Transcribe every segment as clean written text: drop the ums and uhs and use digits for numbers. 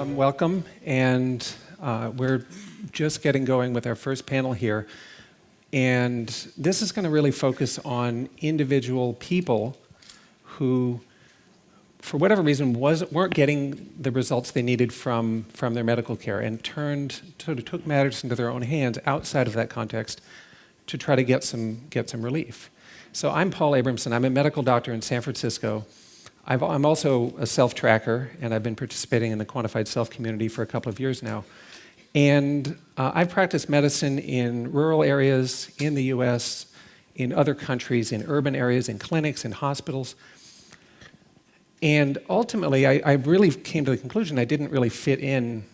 Welcome, and we're just getting going with our first panel here. And this is going to really focus on individual people who, for whatever reason, weren't getting the results they needed from their medical care and took matters into their own hands outside of that context to try to get some relief. So I'm Paul Abramson. I'm a medical doctor in San Francisco. I'm also a self-tracker, and I've been participating in the quantified self community for a couple of years now. And I've practiced medicine in rural areas, in the US, in other countries, in urban areas, in clinics, in hospitals. And ultimately, I really came to the conclusion I didn't really fit in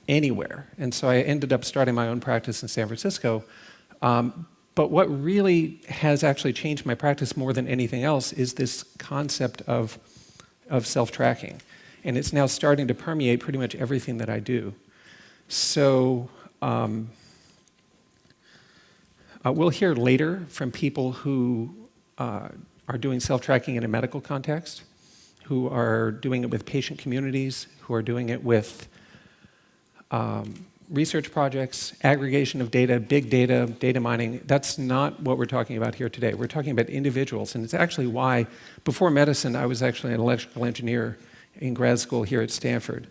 anywhere. And so I ended up starting my own practice in San Francisco. But what really has actually changed my practice more than anything else is this concept of self-tracking. And it's now starting to permeate pretty much everything that I do. So we'll hear later from people who are doing self-tracking in a medical context, who are doing it with patient communities, who are doing it with research projects, aggregation of data, big data, data mining. That's not what we're talking about here today. We're talking about individuals, and it's actually why, before medicine, I was actually an electrical engineer in grad school here at Stanford.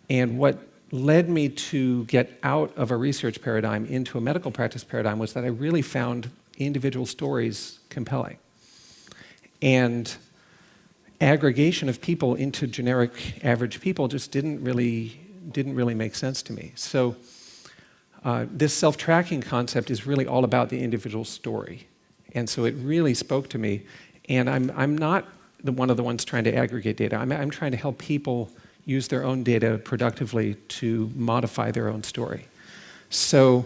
And what led me to get out of a research paradigm into a medical practice paradigm was that I really found individual stories compelling. And aggregation of people into generic average people just didn't really make sense to me. So this self-tracking concept is really all about the individual story. And so it really spoke to me. And I'm not one of the ones trying to aggregate data. I'm trying to help people use their own data productively to modify their own story. So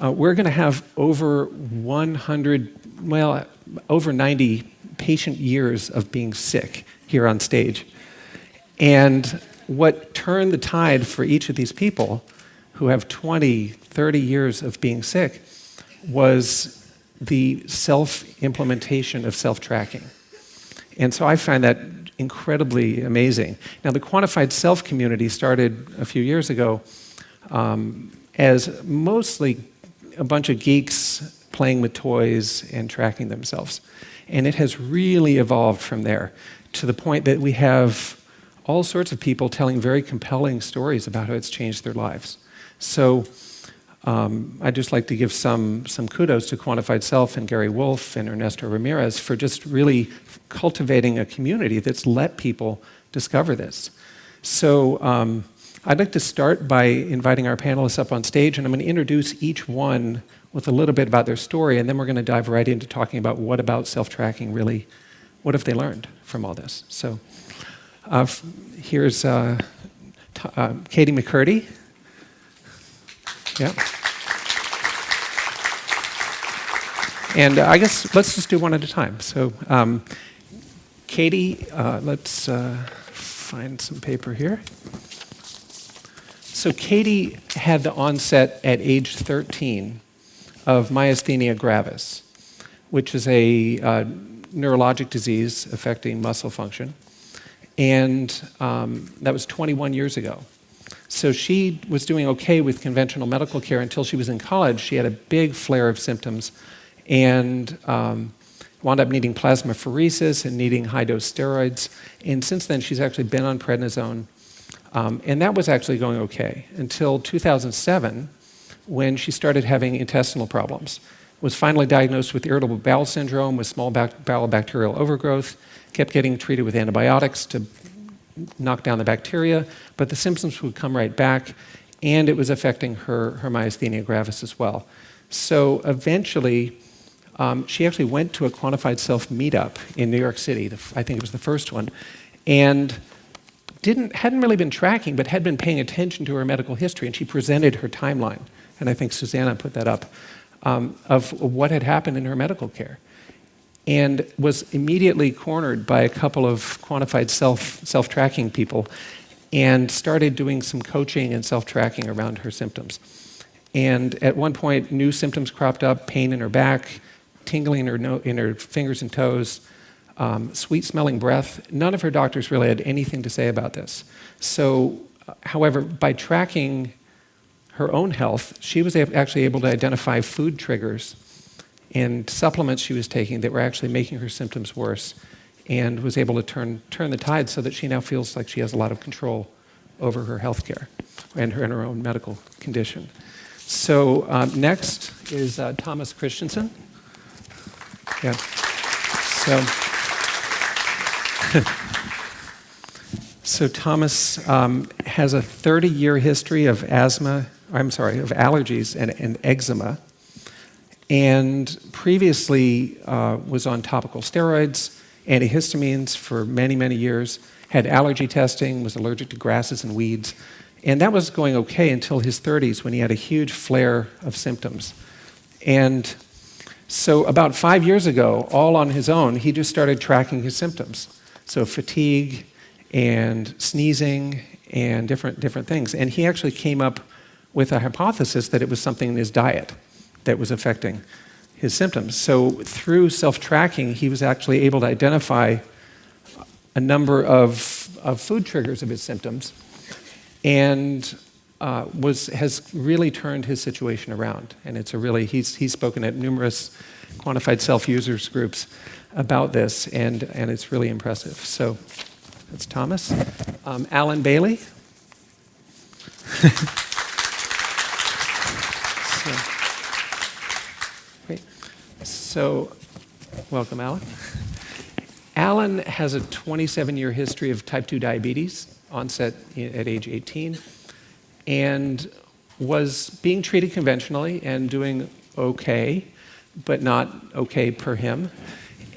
we're going to have over 90 patient years of being sick here on stage. And what turned the tide for each of these people who have 20, 30 years of being sick was the self-implementation of self-tracking. And so I find that incredibly amazing. Now, the quantified self community started a few years ago as mostly a bunch of geeks playing with toys and tracking themselves. And it has really evolved from there to the point that we have all sorts of people telling very compelling stories about how it's changed their lives. So I'd just like to give some kudos to Quantified Self and Gary Wolf and Ernesto Ramirez for just really cultivating a community that's let people discover this. So I'd like to start by inviting our panelists up on stage, and I'm going to introduce each one with a little bit about their story, and then we're going to dive right into talking about what about self-tracking really, what have they learned from all this. So here's Katie McCurdy. Yeah. And I guess let's just do one at a time. So Katie, let's find some paper here. So Katie had the onset at age 13 of myasthenia gravis, which is a neurologic disease affecting muscle function. And that was 21 years ago. So she was doing okay with conventional medical care until she was in college. She had a big flare of symptoms and wound up needing plasmapheresis and needing high-dose steroids. And since then, she's actually been on prednisone. And that was actually going okay until 2007, when she started having intestinal problems. Was finally diagnosed with irritable bowel syndrome with small bowel bacterial overgrowth, kept getting treated with antibiotics to knock down the bacteria, but the symptoms would come right back, and it was affecting her myasthenia gravis as well. So eventually, she actually went to a quantified self meetup in New York City. I think it was the first one, and hadn't really been tracking, but had been paying attention to her medical history, and she presented her timeline, and I think Susanna put that up, of what had happened in her medical care, and was immediately cornered by a couple of quantified self-tracking people and started doing some coaching and self-tracking around her symptoms. And at one point, new symptoms cropped up: pain in her back, tingling in her fingers and toes, sweet-smelling breath. None of her doctors really had anything to say about this. So However, by tracking her own health, she was actually able to identify food triggers and supplements she was taking that were actually making her symptoms worse, and was able to turn the tide so that she now feels like she has a lot of control over her health care and her own medical condition. So next is Thomas Christensen. Yeah. So Thomas has a 30-year history of allergies and eczema, and previously was on topical steroids, antihistamines for many, many years, had allergy testing, was allergic to grasses and weeds, and that was going okay until his 30s when he had a huge flare of symptoms. And so about 5 years ago, all on his own, he just started tracking his symptoms. So fatigue and sneezing and different things. And he actually came up with a hypothesis that it was something in his diet that was affecting his symptoms. So through self-tracking, he was actually able to identify a number of food triggers of his symptoms, and has really turned his situation around. And it's he's spoken at numerous quantified self-users groups about this, and it's really impressive. So that's Thomas. Alan Bailey. So, welcome, Alan. Alan has a 27-year history of type 2 diabetes, onset at age 18, and was being treated conventionally and doing okay, but not okay per him.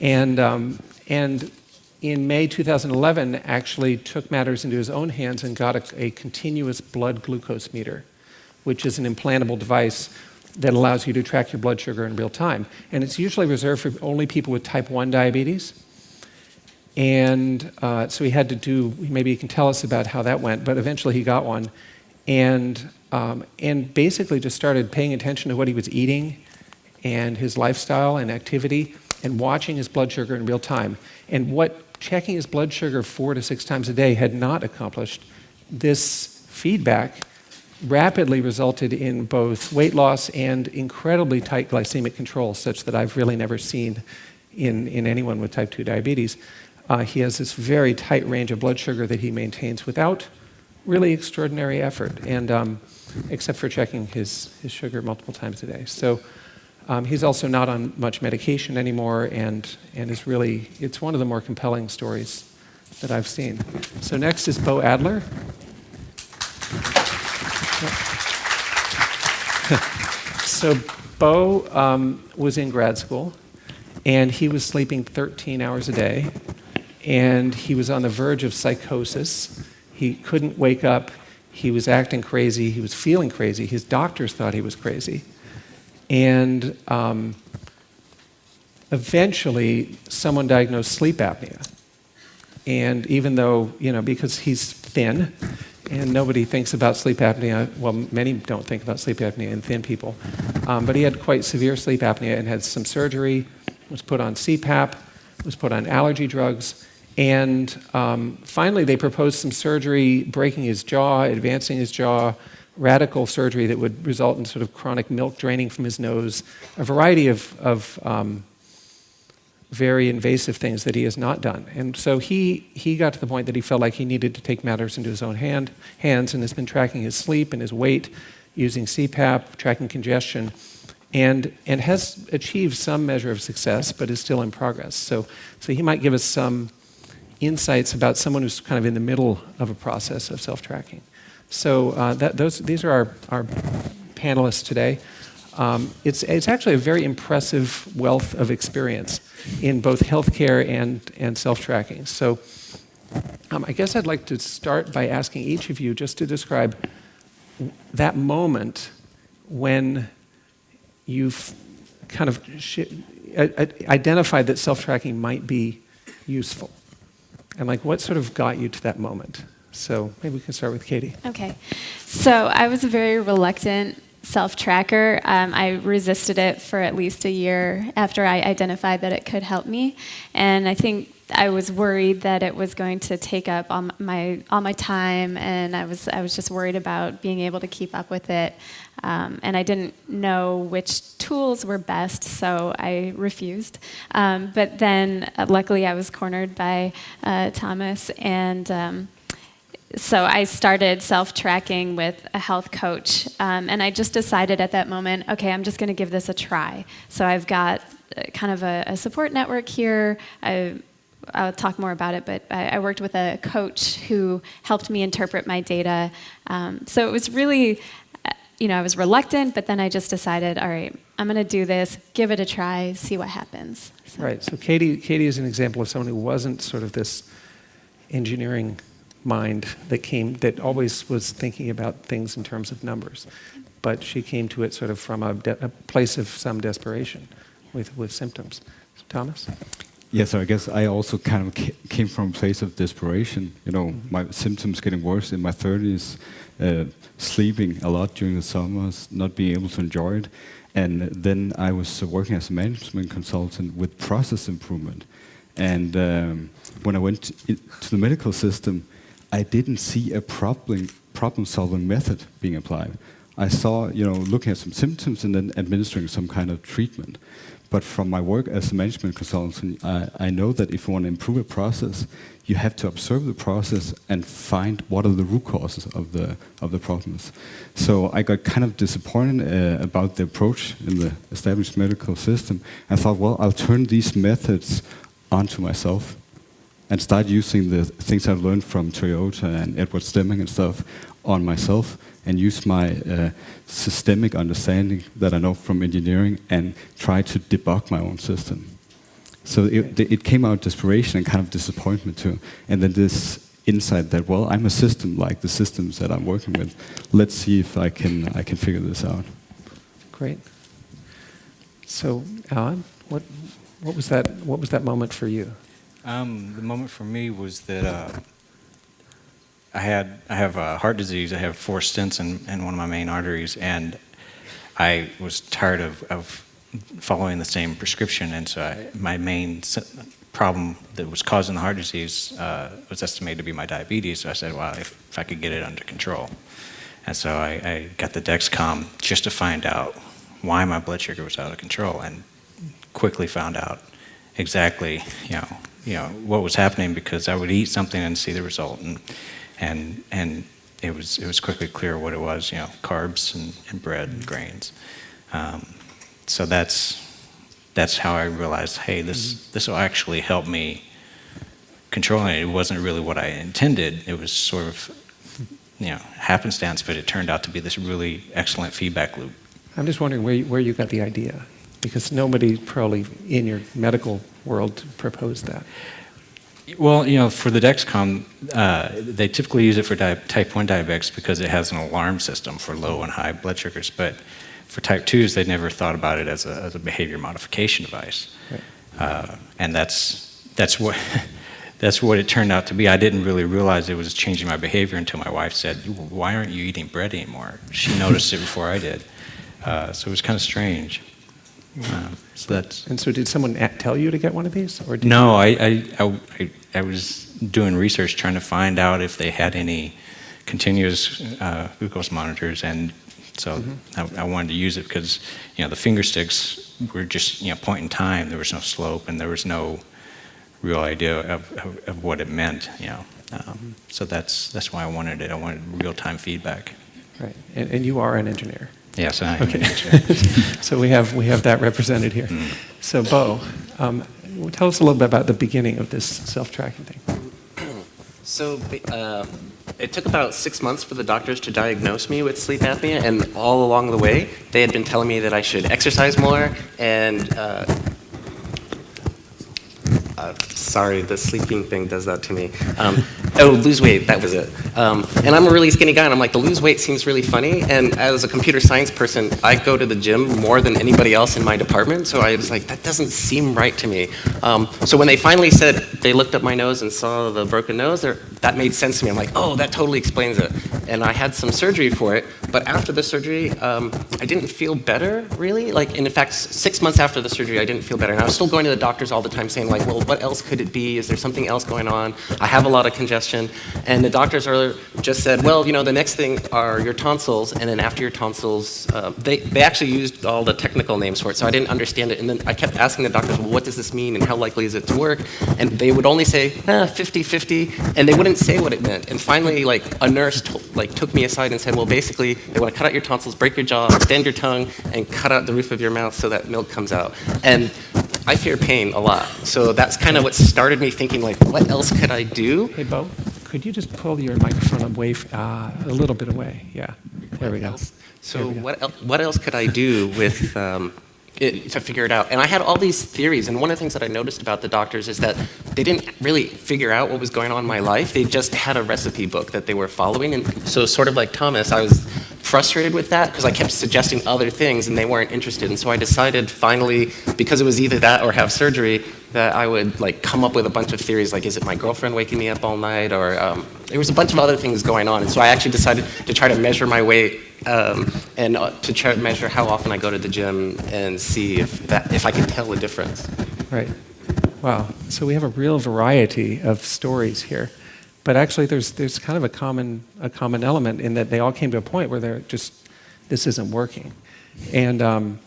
And in May 2011, actually took matters into his own hands and got a continuous blood glucose meter, which is an implantable device that allows you to track your blood sugar in real time. And it's usually reserved for only people with type 1 diabetes. And so he had to do, maybe he can tell us about how that went, but eventually he got one. And basically just started paying attention to what he was eating and his lifestyle and activity, and watching his blood sugar in real time. And what checking his blood sugar 4 to 6 times a day had not accomplished, this feedback rapidly resulted in both weight loss and incredibly tight glycemic control, such that I've really never seen in anyone with type 2 diabetes. He has this very tight range of blood sugar that he maintains without really extraordinary effort, and except for checking his sugar multiple times a day. So he's also not on much medication anymore, and is really, it's one of the more compelling stories that I've seen. So next is Bo Adler. So Bo was in grad school, and he was sleeping 13 hours a day, and he was on the verge of psychosis. He couldn't wake up. He was acting crazy. He was feeling crazy. His doctors thought he was crazy. And eventually, someone diagnosed sleep apnea. And even though, because he's thin, and nobody thinks about sleep apnea, well, many don't think about sleep apnea in thin people, but he had quite severe sleep apnea and had some surgery, was put on CPAP, was put on allergy drugs, and finally they proposed some surgery, breaking his jaw, advancing his jaw, radical surgery that would result in sort of chronic milk draining from his nose, a variety of very invasive things that he has not done. And so he got to the point that he felt like he needed to take matters into his own hands, and has been tracking his sleep and his weight, using CPAP, tracking congestion, and has achieved some measure of success, but is still in progress. So he might give us some insights about someone who's kind of in the middle of a process of self-tracking. So these are our panelists today. It's actually a very impressive wealth of experience in both healthcare and self-tracking. So I guess I'd like to start by asking each of you just to describe that moment when you've kind of identified that self-tracking might be useful. And what sort of got you to that moment? So maybe we can start with Katie. Okay. So I was a very reluctant self-tracker. I resisted it for at least a year after I identified that it could help me. And I think I was worried that it was going to take up all my time, and I was just worried about being able to keep up with it. And I didn't know which tools were best, so I refused. But then, luckily, I was cornered by Thomas, and so I started self-tracking with a health coach, and I just decided at that moment, okay, I'm just going to give this a try. So I've got kind of a support network here. I'll talk more about it, but I worked with a coach who helped me interpret my data. So it was really, I was reluctant, but then I just decided, all right, I'm going to do this, give it a try, see what happens. So. Right. So Katie is an example of someone who wasn't sort of this engineering mind that always was thinking about things in terms of numbers, but she came to it sort of from a place of some desperation with symptoms. Thomas? Yeah, so I guess I also kind of came from a place of desperation. My symptoms getting worse in my 30s, sleeping a lot during the summers, not being able to enjoy it. And then I was working as a management consultant with process improvement. And when I went to the medical system, I didn't see a problem-solving method being applied. I saw, looking at some symptoms and then administering some kind of treatment. But from my work as a management consultant, I know that if you want to improve a process, you have to observe the process and find what are the root causes of the problems. So I got kind of disappointed about the approach in the established medical system. I thought, well, I'll turn these methods onto myself and start using the things I've learned from Toyota and Edward Stemming and stuff on myself, and use my systemic understanding that I know from engineering and try to debug my own system. So it came out of desperation and kind of disappointment too. And then this insight that, well, I'm a system like the systems that I'm working with. Let's see if I can figure this out. Great. So, Alan, what was that moment for you? The moment for me was that I have heart disease. I have 4 stents in one of my main arteries, and I was tired of following the same prescription. And so my main problem that was causing the heart disease was estimated to be my diabetes. So I said, well, if I could get it under control. And so I got the Dexcom just to find out why my blood sugar was out of control, and quickly found out exactly, what was happening, because I would eat something and see the result, and it was quickly clear what it was, carbs and bread and grains. So that's how I realized, hey, this will actually help me control it. It wasn't really what I intended. It was sort of, happenstance, but it turned out to be this really excellent feedback loop. I'm just wondering where you got the idea, because nobody probably in your medical world proposed that. Well, for the Dexcom, they typically use it for type 1 diabetics because it has an alarm system for low and high blood sugars. But for type 2s, they never thought about it as a behavior modification device. Right. And that's what it turned out to be. I didn't really realize it was changing my behavior until my wife said, "Why aren't you eating bread anymore?" She noticed it before I did. So it was kind of strange. So did someone tell you to get one of these? Or No, I was doing research trying to find out if they had any continuous glucose monitors, and so I wanted to use it because the finger sticks were just point in time. There was no slope, and there was no real idea of what it meant. So that's why I wanted it. I wanted real-time feedback. Right, and you are an engineer. Yes, I am. Okay. So we have that represented here. So Bo, tell us a little bit about the beginning of this self-tracking thing. So it took about 6 months for the doctors to diagnose me with sleep apnea, and all along the way, they had been telling me that I should exercise more, and sorry, the sleeping thing does that to me. Oh, lose weight, that was it. And I'm a really skinny guy, and I'm like, the lose weight seems really funny. And as a computer science person, I go to the gym more than anybody else in my department, so I was like, that doesn't seem right to me. So when they finally said, they looked up my nose and saw the broken nose, that made sense to me. I'm like, oh, that totally explains it. And I had some surgery for it, but after the surgery, I didn't feel better, really. Like, in fact, 6 months after the surgery, I didn't feel better. And I was still going to the doctors all the time saying, like, well, what else could it be? Is there something else going on? I have a lot of congestion. And the doctors just said, well, the next thing are your tonsils, and then after your tonsils, they actually used all the technical names for it, so I didn't understand it. And then I kept asking the doctors, well, what does this mean, and how likely is it to work? And they would only say, 50-50, and they wouldn't say what it meant. And finally, like, a nurse took me aside and said, well, basically, they want to cut out your tonsils, break your jaw, extend your tongue, and cut out the roof of your mouth so that milk comes out. And I fear pain a lot. So that's kind of what started me thinking, like, what else could I do? Hey, Bo, could you just pull your microphone away, a little bit away? Yeah, there we go. So what else could I do with to figure it out? And I had all these theories, and one of the things that I noticed about the doctors is that they didn't really figure out what was going on in my life. They just had a recipe book that they were following. And so sort of like Thomas, I was frustrated with that because I kept suggesting other things and they weren't interested. And so I decided finally, because it was either that or have surgery, that I would like come up with a bunch of theories, like, is it my girlfriend waking me up all night? Or there was a bunch of other things going on. And so I actually decided to try to measure my weight and to try to measure how often I go to the gym and see if I can tell a difference. Right. Wow. So we have a real variety of stories here. But actually there's kind of a common element in that they all came to a point where they're just, this isn't working. And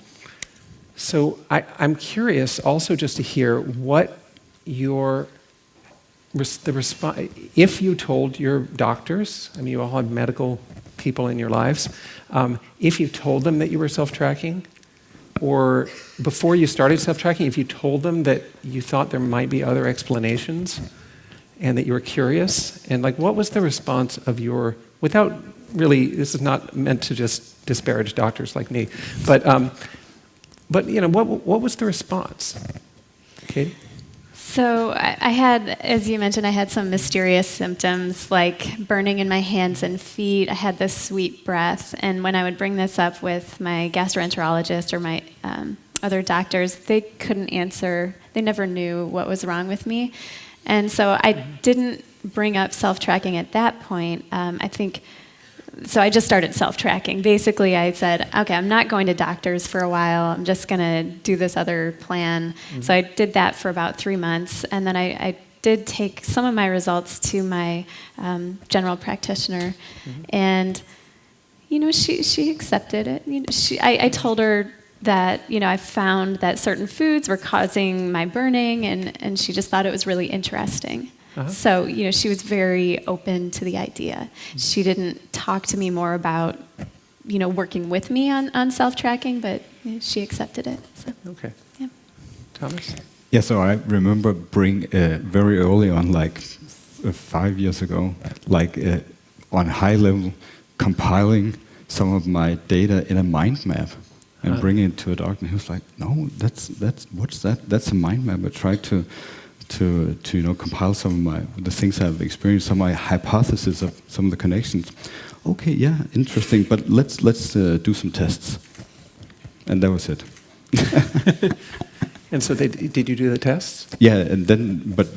so I'm curious also just to hear what if you told your doctors, I mean, you all have medical people in your lives, if you told them that you were self-tracking, or before you started self-tracking, if you told them that you thought there might be other explanations and that you were curious, and like, what was the response of without really, this is not meant to just disparage doctors like me, but what was the response? Katie? So I had, as you mentioned, I had some mysterious symptoms like burning in my hands and feet. I had this sweet breath. And when I would bring this up with my gastroenterologist or my other doctors, they couldn't answer. They never knew what was wrong with me. And so I didn't bring up self-tracking at that point. So I just started self-tracking. Basically, I said, okay, I'm not going to doctors for a while. I'm just going to do this other plan. Mm-hmm. So I did that for about 3 months. And then I did take some of my results to my general practitioner. Mm-hmm. And, she accepted it. I told her that, I found that certain foods were causing my burning, and she just thought it was really interesting. Uh-huh. So, she was very open to the idea. She didn't talk to me more about, working with me on self-tracking, but she accepted it. So, okay. Yeah. Thomas? Yeah, so I remember very early on, like 5 years ago, on high level, compiling some of my data in a mind map and bringing it to a doctor. And he was like, no, that's what's that? That's a mind map. I tried to compile some of the things I've experienced, some of my hypotheses of some of the connections. Okay, yeah, interesting, but let's do some tests. And that was it. And so did you do the tests? Yeah, and then, but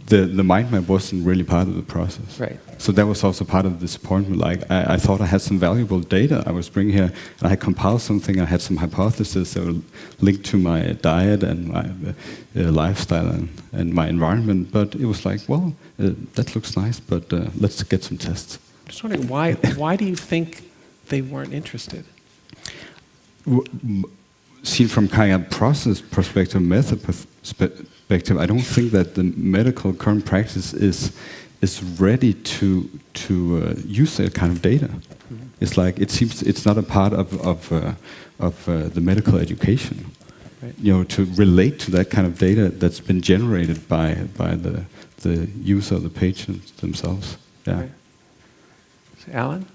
the mind map wasn't really part of the process. Right. So that was also part of the disappointment. Like, I thought I had some valuable data I was bringing here, and I had compiled something, I had some hypotheses that were linked to my diet and my lifestyle and my environment, but it was like, well, that looks nice, but let's get some tests. Just wondering, why do you think they weren't interested? Seen from kind of process perspective, method perspective, I don't think that the medical current practice is ready to use that kind of data. Mm-hmm. It's like it seems it's not a part of the medical education. Right. To relate to that kind of data that's been generated by the user, the patients themselves. Yeah. Right. So Alan?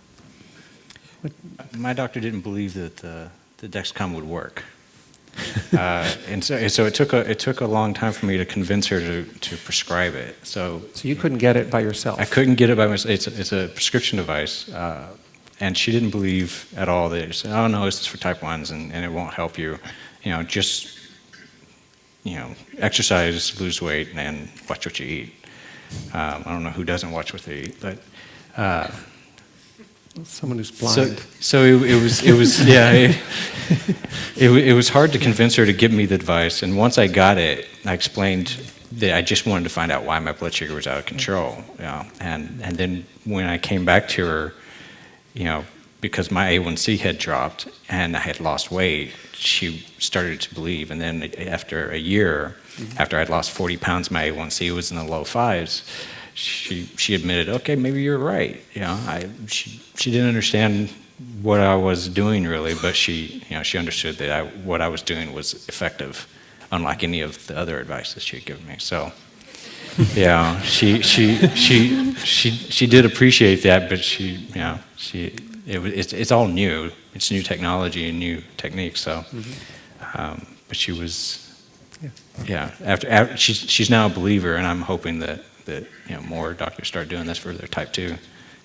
My doctor didn't believe that the Dexcom would work. And so it took a long time for me to convince her to prescribe it. So So you couldn't get it by yourself? I couldn't get it by myself. It's a prescription device, and she didn't believe at all that it said, "Oh no, this is for type 1s and it won't help you. Just exercise, lose weight, and watch what you eat." I don't know who doesn't watch what they eat, but. Someone who's blind. So it was yeah. It was hard to convince her to give me the advice, and once I got it, I explained that I just wanted to find out why my blood sugar was out of control. And then when I came back to her, because my A1C had dropped and I had lost weight, she started to believe. And then after a year, after I'd lost 40 pounds, my A1C was in the low 5s. She admitted, okay, maybe you're right. She didn't understand what I was doing really, but she understood that what I was doing was effective, unlike any of the other advice that she had given me. So, yeah, she did appreciate that, but it's all new. It's new technology and new techniques. So, but she was, after she's now a believer, and I'm hoping that more doctors start doing this for their type 2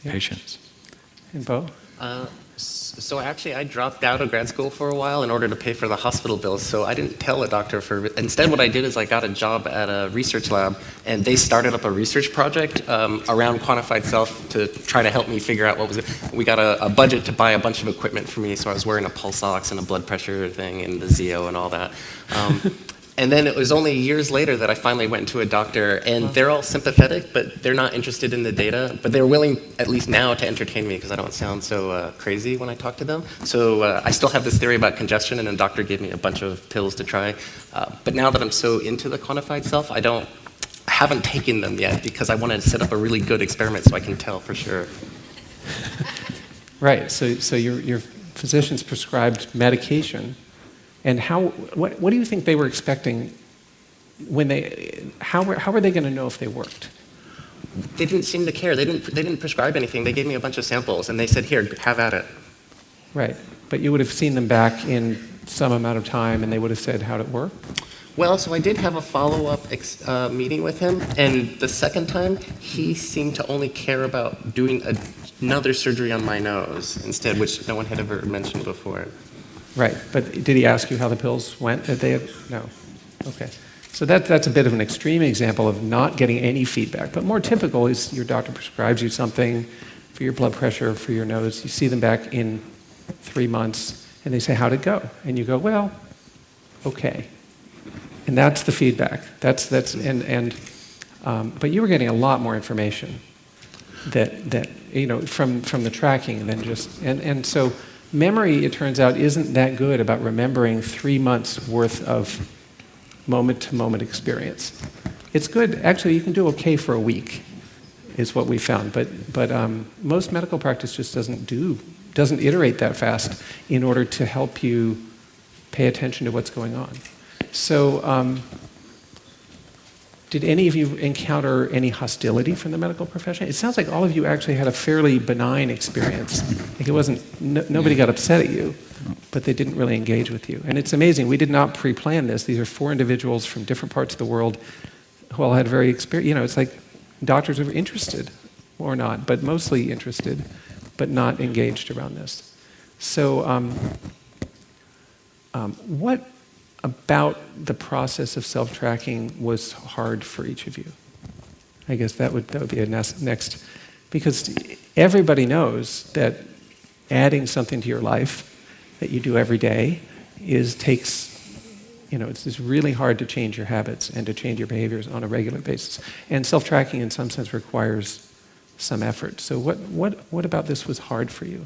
patients. And Bo? So actually, I dropped out of grad school for a while in order to pay for the hospital bills. So I didn't tell a doctor instead what I did is I got a job at a research lab, and they started up a research project around quantified self to try to help me figure out what was it. We got a budget to buy a bunch of equipment for me, so I was wearing a pulse ox and a blood pressure thing and the Zeo and all that. And then it was only years later that I finally went to a doctor, and they're all sympathetic, but they're not interested in the data. But they're willing, at least now, to entertain me because I don't sound so crazy when I talk to them. So I still have this theory about congestion, and the doctor gave me a bunch of pills to try. But now that I'm so into the quantified self, I haven't taken them yet because I want to set up a really good experiment so I can tell for sure. Right. So your physicians prescribed medication. And what do you think they were expecting when how were they going to know if they worked? They didn't seem to care. They didn't prescribe anything. They gave me a bunch of samples, and they said, "Here, have at it." Right. But you would have seen them back in some amount of time, and they would have said, how'd it work? Well, so I did have a follow-up meeting with him, and the second time, he seemed to only care about doing another surgery on my nose instead, which no one had ever mentioned before. Right, but did he ask you how the pills went? No. Okay. So that's a bit of an extreme example of not getting any feedback. But more typical is your doctor prescribes you something for your blood pressure, for your nose. You see them back in 3 months, and they say, how'd it go? And you go, well, okay. And that's the feedback. But you were getting a lot more information that from the tracking than just and so. Memory, it turns out, isn't that good about remembering 3 months worth of moment-to-moment experience. It's good. Actually, you can do okay for a week, is what we found. But most medical practice just doesn't iterate that fast in order to help you pay attention to what's going on. So, did any of you encounter any hostility from the medical profession? It sounds like all of you actually had a fairly benign experience. Like it wasn't, nobody got upset at you, but they didn't really engage with you. And it's amazing, we did not pre-plan this. These are 4 individuals from different parts of the world who all had very experience. It's like doctors are interested, or not, but mostly interested, but not engaged around this. So what about the process of self-tracking was hard for each of you? I guess that would be a next, because everybody knows that adding something to your life that you do every day it's really hard to change your habits and to change your behaviors on a regular basis. And self-tracking in some sense requires some effort. So what about this was hard for you?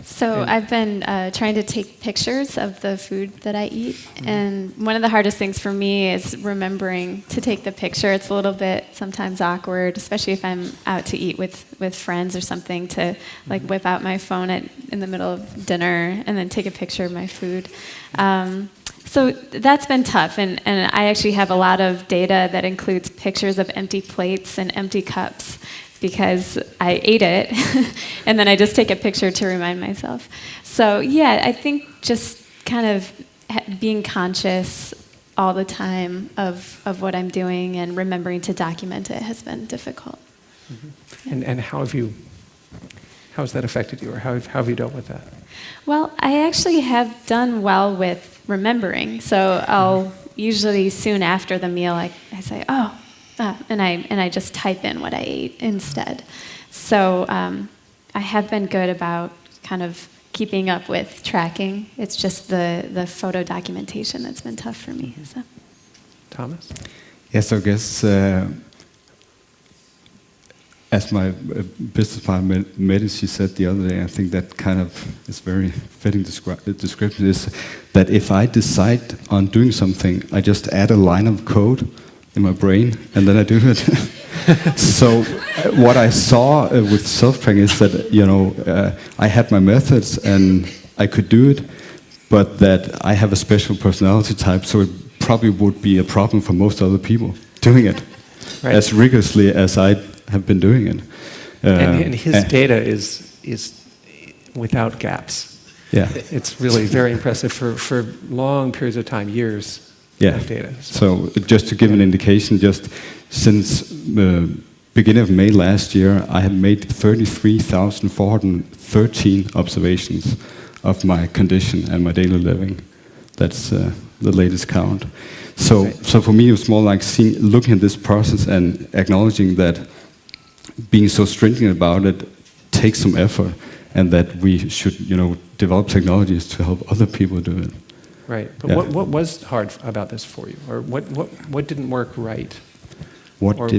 So I've been trying to take pictures of the food that I eat, and one of the hardest things for me is remembering to take the picture. It's a little bit sometimes awkward, especially if I'm out to eat with friends or something, to like whip out my phone in the middle of dinner and then take a picture of my food. So that's been tough, and I actually have a lot of data that includes pictures of empty plates and empty cups, because I ate it, and then I just take a picture to remind myself. So yeah, I think just kind of being conscious all the time of what I'm doing and remembering to document it has been difficult. And how has that affected you, or how have you dealt with that? Well, I actually have done well with remembering. So I'll usually soon after the meal, I say, and I just type in what I ate instead. So I have been good about kind of keeping up with tracking. It's just the photo documentation that's been tough for me. So. Thomas? Yes, I guess as my business partner Mette, she said the other day, I think that kind of is very fitting description, is that if I decide on doing something, I just add a line of code in my brain, and then I do it. So what I saw with self-tracking is that, I had my methods and I could do it, but that I have a special personality type, so it probably would be a problem for most other people doing it as rigorously as I have been doing it. And his data is without gaps. Yeah. It's really very impressive for long periods of time, years of data. So just to give an indication, just since the beginning of May last year, I have made 33,413 observations of my condition and my daily living. That's the latest count. So for me, it was more like looking at this process and acknowledging that being so stringent about it takes some effort, and that we should, develop technologies to help other people do it. Right. But what was hard about this for you, or what didn't work right? Were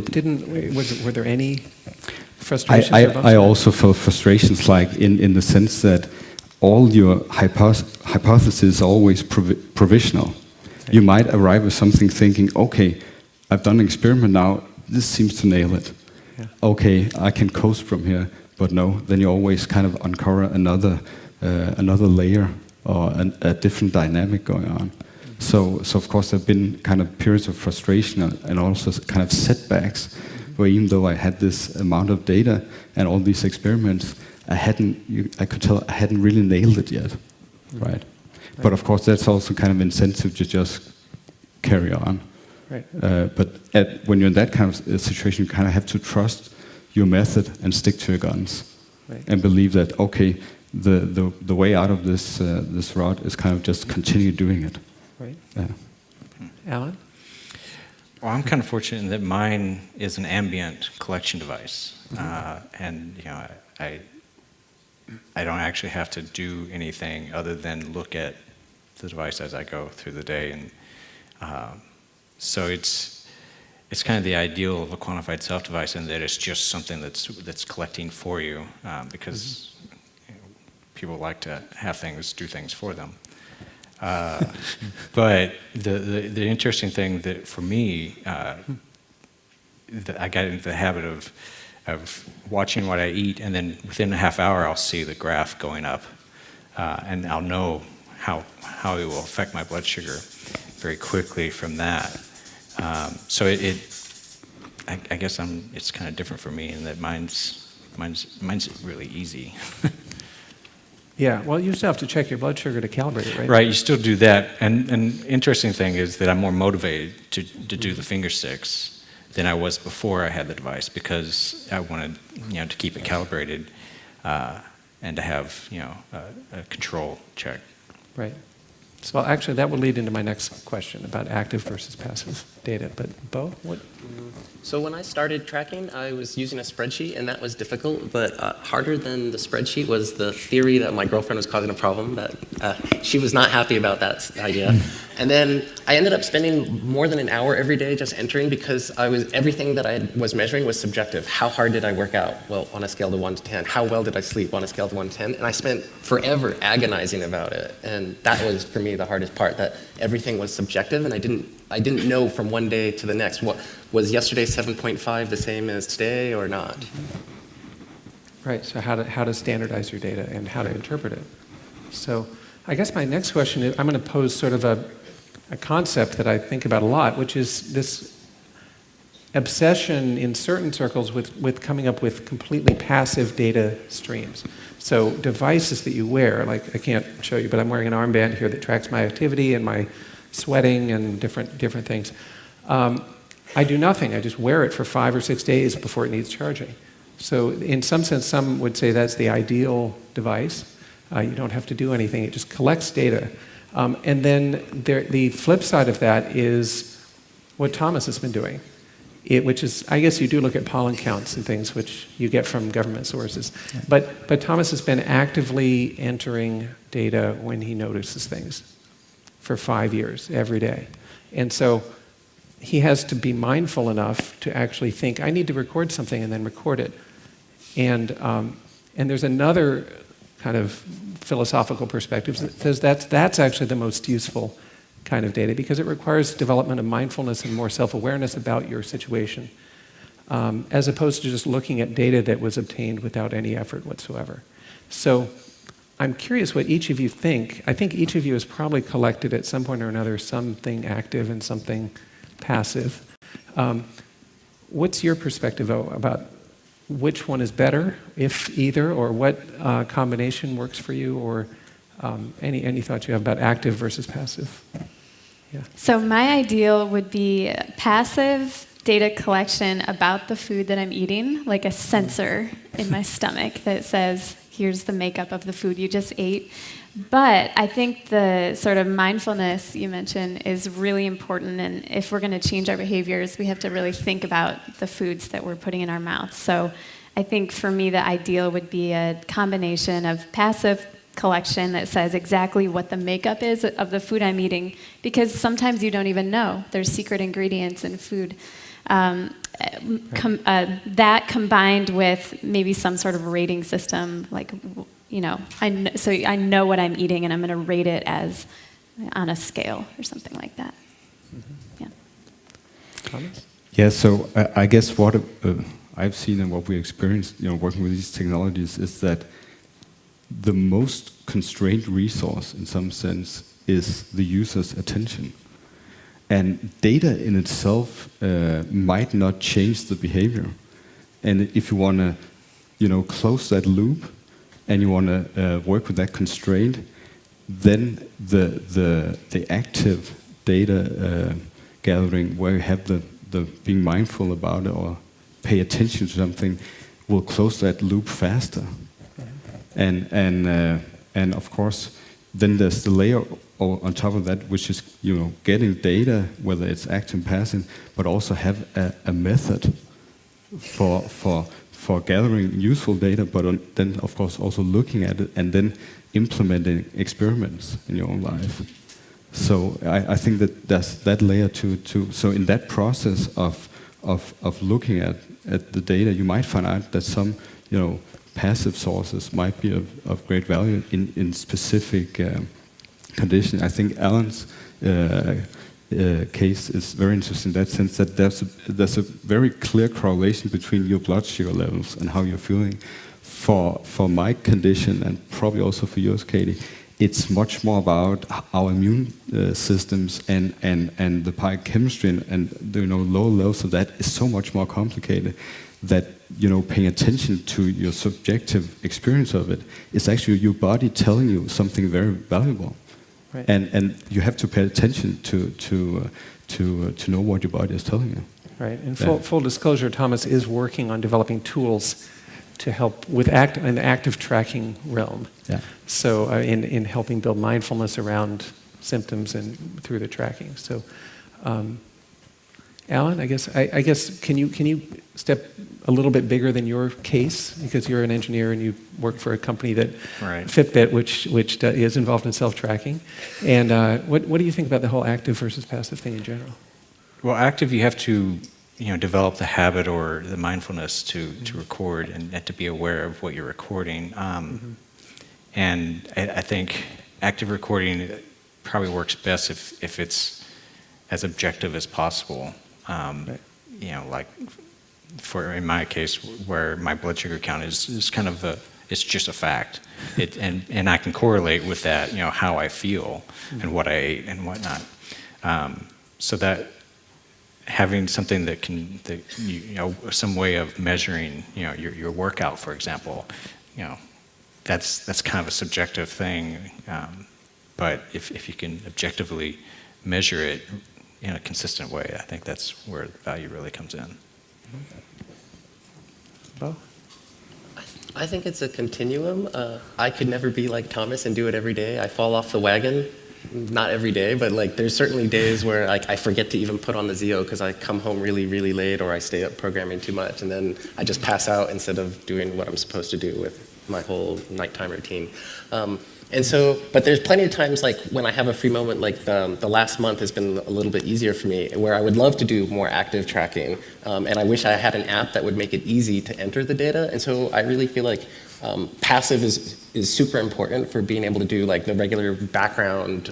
there any frustrations? I also felt frustrations, like in the sense that all your hypotheses are always provisional. You might arrive at something thinking, okay, I've done an experiment now, this seems to nail it. Yeah. Okay, I can coast from here, but no, then you always kind of uncover another layer or a different dynamic going on. So of course there have been kind of periods of frustration and also kind of setbacks, where even though I had this amount of data and all these experiments, I could tell I hadn't really nailed it yet, right? But of course that's also kind of incentive to just carry on. Right. But when you're in that kind of situation, you kind of have to trust your method and stick to your guns, and believe that, okay, the way out of this route is kind of just continue doing it. Right. Yeah. Alan? Well, I'm kind of fortunate in that mine is an ambient collection device, and I don't actually have to do anything other than look at the device as I go through the day, and so it's kind of the ideal of a quantified self device, in that it's just something that's collecting for you, because people like to have do things for them. But the interesting thing that for me, that I got into the habit of watching what I eat, and then within a half hour I'll see the graph going up, and I'll know how it will affect my blood sugar very quickly from that. So I guess it's kind of different for me in that mine's really easy. Yeah, well, you still have to check your blood sugar to calibrate it, right? Right, you still do that. And interesting thing is that I'm more motivated to do the finger sticks than I was before I had the device, because I wanted to keep it calibrated and to have a control check. Right. Well, actually, that would lead into my next question about active versus passive data. But Bo, what? So when I started tracking, I was using a spreadsheet, and that was difficult. But harder than the spreadsheet was the theory that my girlfriend was causing a problem, that she was not happy about that idea. And then I ended up spending more than an hour every day just entering, because everything that I was measuring was subjective. How hard did I work out? Well, on a scale of 1 to 10. How well did I sleep? On a scale of 1 to 10. And I spent forever agonizing about it. And that was, for me, the hardest part, that everything was subjective, and I didn't know from one day to the next, what was yesterday 7.5 the same as today or not. Right, so how to standardize your data and how to interpret it. So I guess my next question is, I'm going to pose sort of a concept that I think about a lot, which is this obsession in certain circles with coming up with completely passive data streams. So devices that you wear, like I can't show you, but I'm wearing an armband here that tracks my activity and my sweating and different things. I do nothing. I just wear it for 5 or 6 days before it needs charging. So in some sense, some would say that's the ideal device. You don't have to do anything. It just collects data. And then the flip side of that is what Thomas has been doing, which is, I guess you do look at pollen counts and things, which you get from government sources. Yeah. But Thomas has been actively entering data when he notices things for 5 years, every day. And so he has to be mindful enough to actually think, I need to record something, and then record it. And there's another kind of philosophical perspective that says that's actually the most useful kind of data, because it requires development of mindfulness and more self-awareness about your situation, as opposed to just looking at data that was obtained without any effort whatsoever. So I'm curious what each of you think. I think each of you has probably collected at some point or another something active and something passive. What's your perspective about which one is better, if either, or what combination works for you, or any thoughts you have about active versus passive? Yeah. So my ideal would be passive data collection about the food that I'm eating, like a sensor in my stomach that says, here's the makeup of the food you just ate. But I think the sort of mindfulness you mentioned is really important, and if we're going to change our behaviors, we have to really think about the foods that we're putting in our mouths. So I think for me the ideal would be a combination of passive collection that says exactly what the makeup is of the food I'm eating, because sometimes you don't even know. There's secret ingredients in food. That combined with maybe some sort of rating system, like, you know, so I know what I'm eating and I'm going to rate it as on a scale or something like that. Mm-hmm. Yeah. Thomas? Yeah, so I guess what I've seen and what we experienced, you know, working with these technologies is that the most constrained resource, in some sense, is the user's attention. And data in itself might not change the behavior. And if you want to, you know, close that loop, and you want to work with that constraint, then the active data gathering, where you have the being mindful about it or pay attention to something, will close that loop faster. And of course, then there's the layer on top of that, which is, you know, getting data, whether it's active and passive, but also have a method for gathering useful data, but then of course also looking at it and then implementing experiments in your own life. So I think that there's that layer too. So in that process of looking at the data, you might find out that some, you know, passive sources might be of great value in specific conditions. I think Alan's case is very interesting in that sense, that there's a very clear correlation between your blood sugar levels and how you're feeling. For my condition, and probably also for yours, Katie, it's much more about our immune systems and the biochemistry, and you know, low levels of that is so much more complicated that, you know, paying attention to your subjective experience of it is actually your body telling you something very valuable. Right. And you have to pay attention to know what your body is telling you. Right. And full disclosure, Thomas is working on developing tools to help with in the active tracking realm. Yeah. So in helping build mindfulness around symptoms and through the tracking. So, Alan, I guess can you step a little bit bigger than your case, because you're an engineer and you work for a company that right. Fitbit, which is involved in self-tracking. And what do you think about the whole active versus passive thing in general? Well, active, you have to, you know, develop the habit or the mindfulness to record and to be aware of what you're recording. And I think active recording probably works best if it's as objective as possible. Right. You know, like in my case, where my blood sugar count is kind of it's just a fact. And I can correlate with that, you know, how I feel and what I ate and whatnot. So that having something that some way of measuring, your workout, for example, that's kind of a subjective thing. But if you can objectively measure it in a consistent way, I think that's where the value really comes in. Bo? I think it's a continuum. I could never be like Thomas and do it every day. I fall off the wagon. Not every day, but like there's certainly days where like I forget to even put on the Zio because I come home really, really late, or I stay up programming too much, and then I just pass out instead of doing what I'm supposed to do with my whole nighttime routine. And so, but there's plenty of times like when I have a free moment, like the last month has been a little bit easier for me, where I would love to do more active tracking, and I wish I had an app that would make it easy to enter the data. And so I really feel like passive is super important for being able to do like the regular background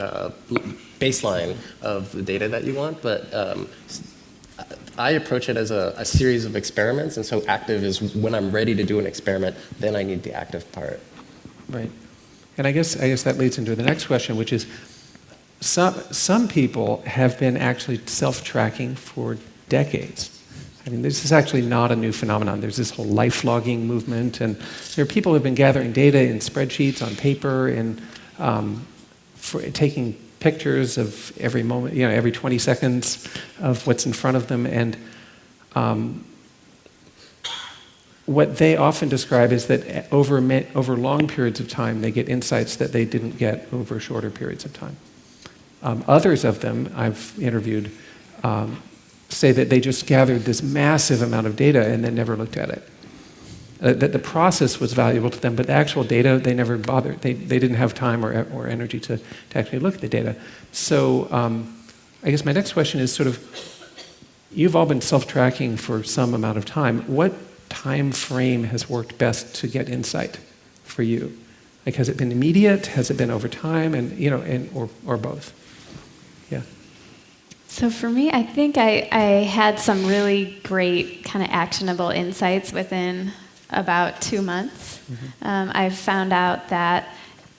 baseline of the data that you want. But I approach it as a series of experiments, and so active is when I'm ready to do an experiment, then I need the active part. Right. And I guess that leads into the next question, which is some people have been actually self-tracking for decades. I mean, this is actually not a new phenomenon. There's this whole life logging movement, and there are people who have been gathering data in spreadsheets, on paper, and taking pictures of every moment, every 20 seconds of what's in front of them. And what they often describe is that over long periods of time, they get insights that they didn't get over shorter periods of time. Others of them I've interviewed say that they just gathered this massive amount of data and then never looked at it. That the process was valuable to them, but the actual data, they never bothered. They didn't have time or energy to actually look at the data. So I guess my next question is sort of, you've all been self-tracking for some amount of time. What time frame has worked best to get insight for you? Like, has it been immediate? Has it been over time? And or both? Yeah. So for me, I think I had some really great kind of actionable insights within about 2 months. Mm-hmm. I found out that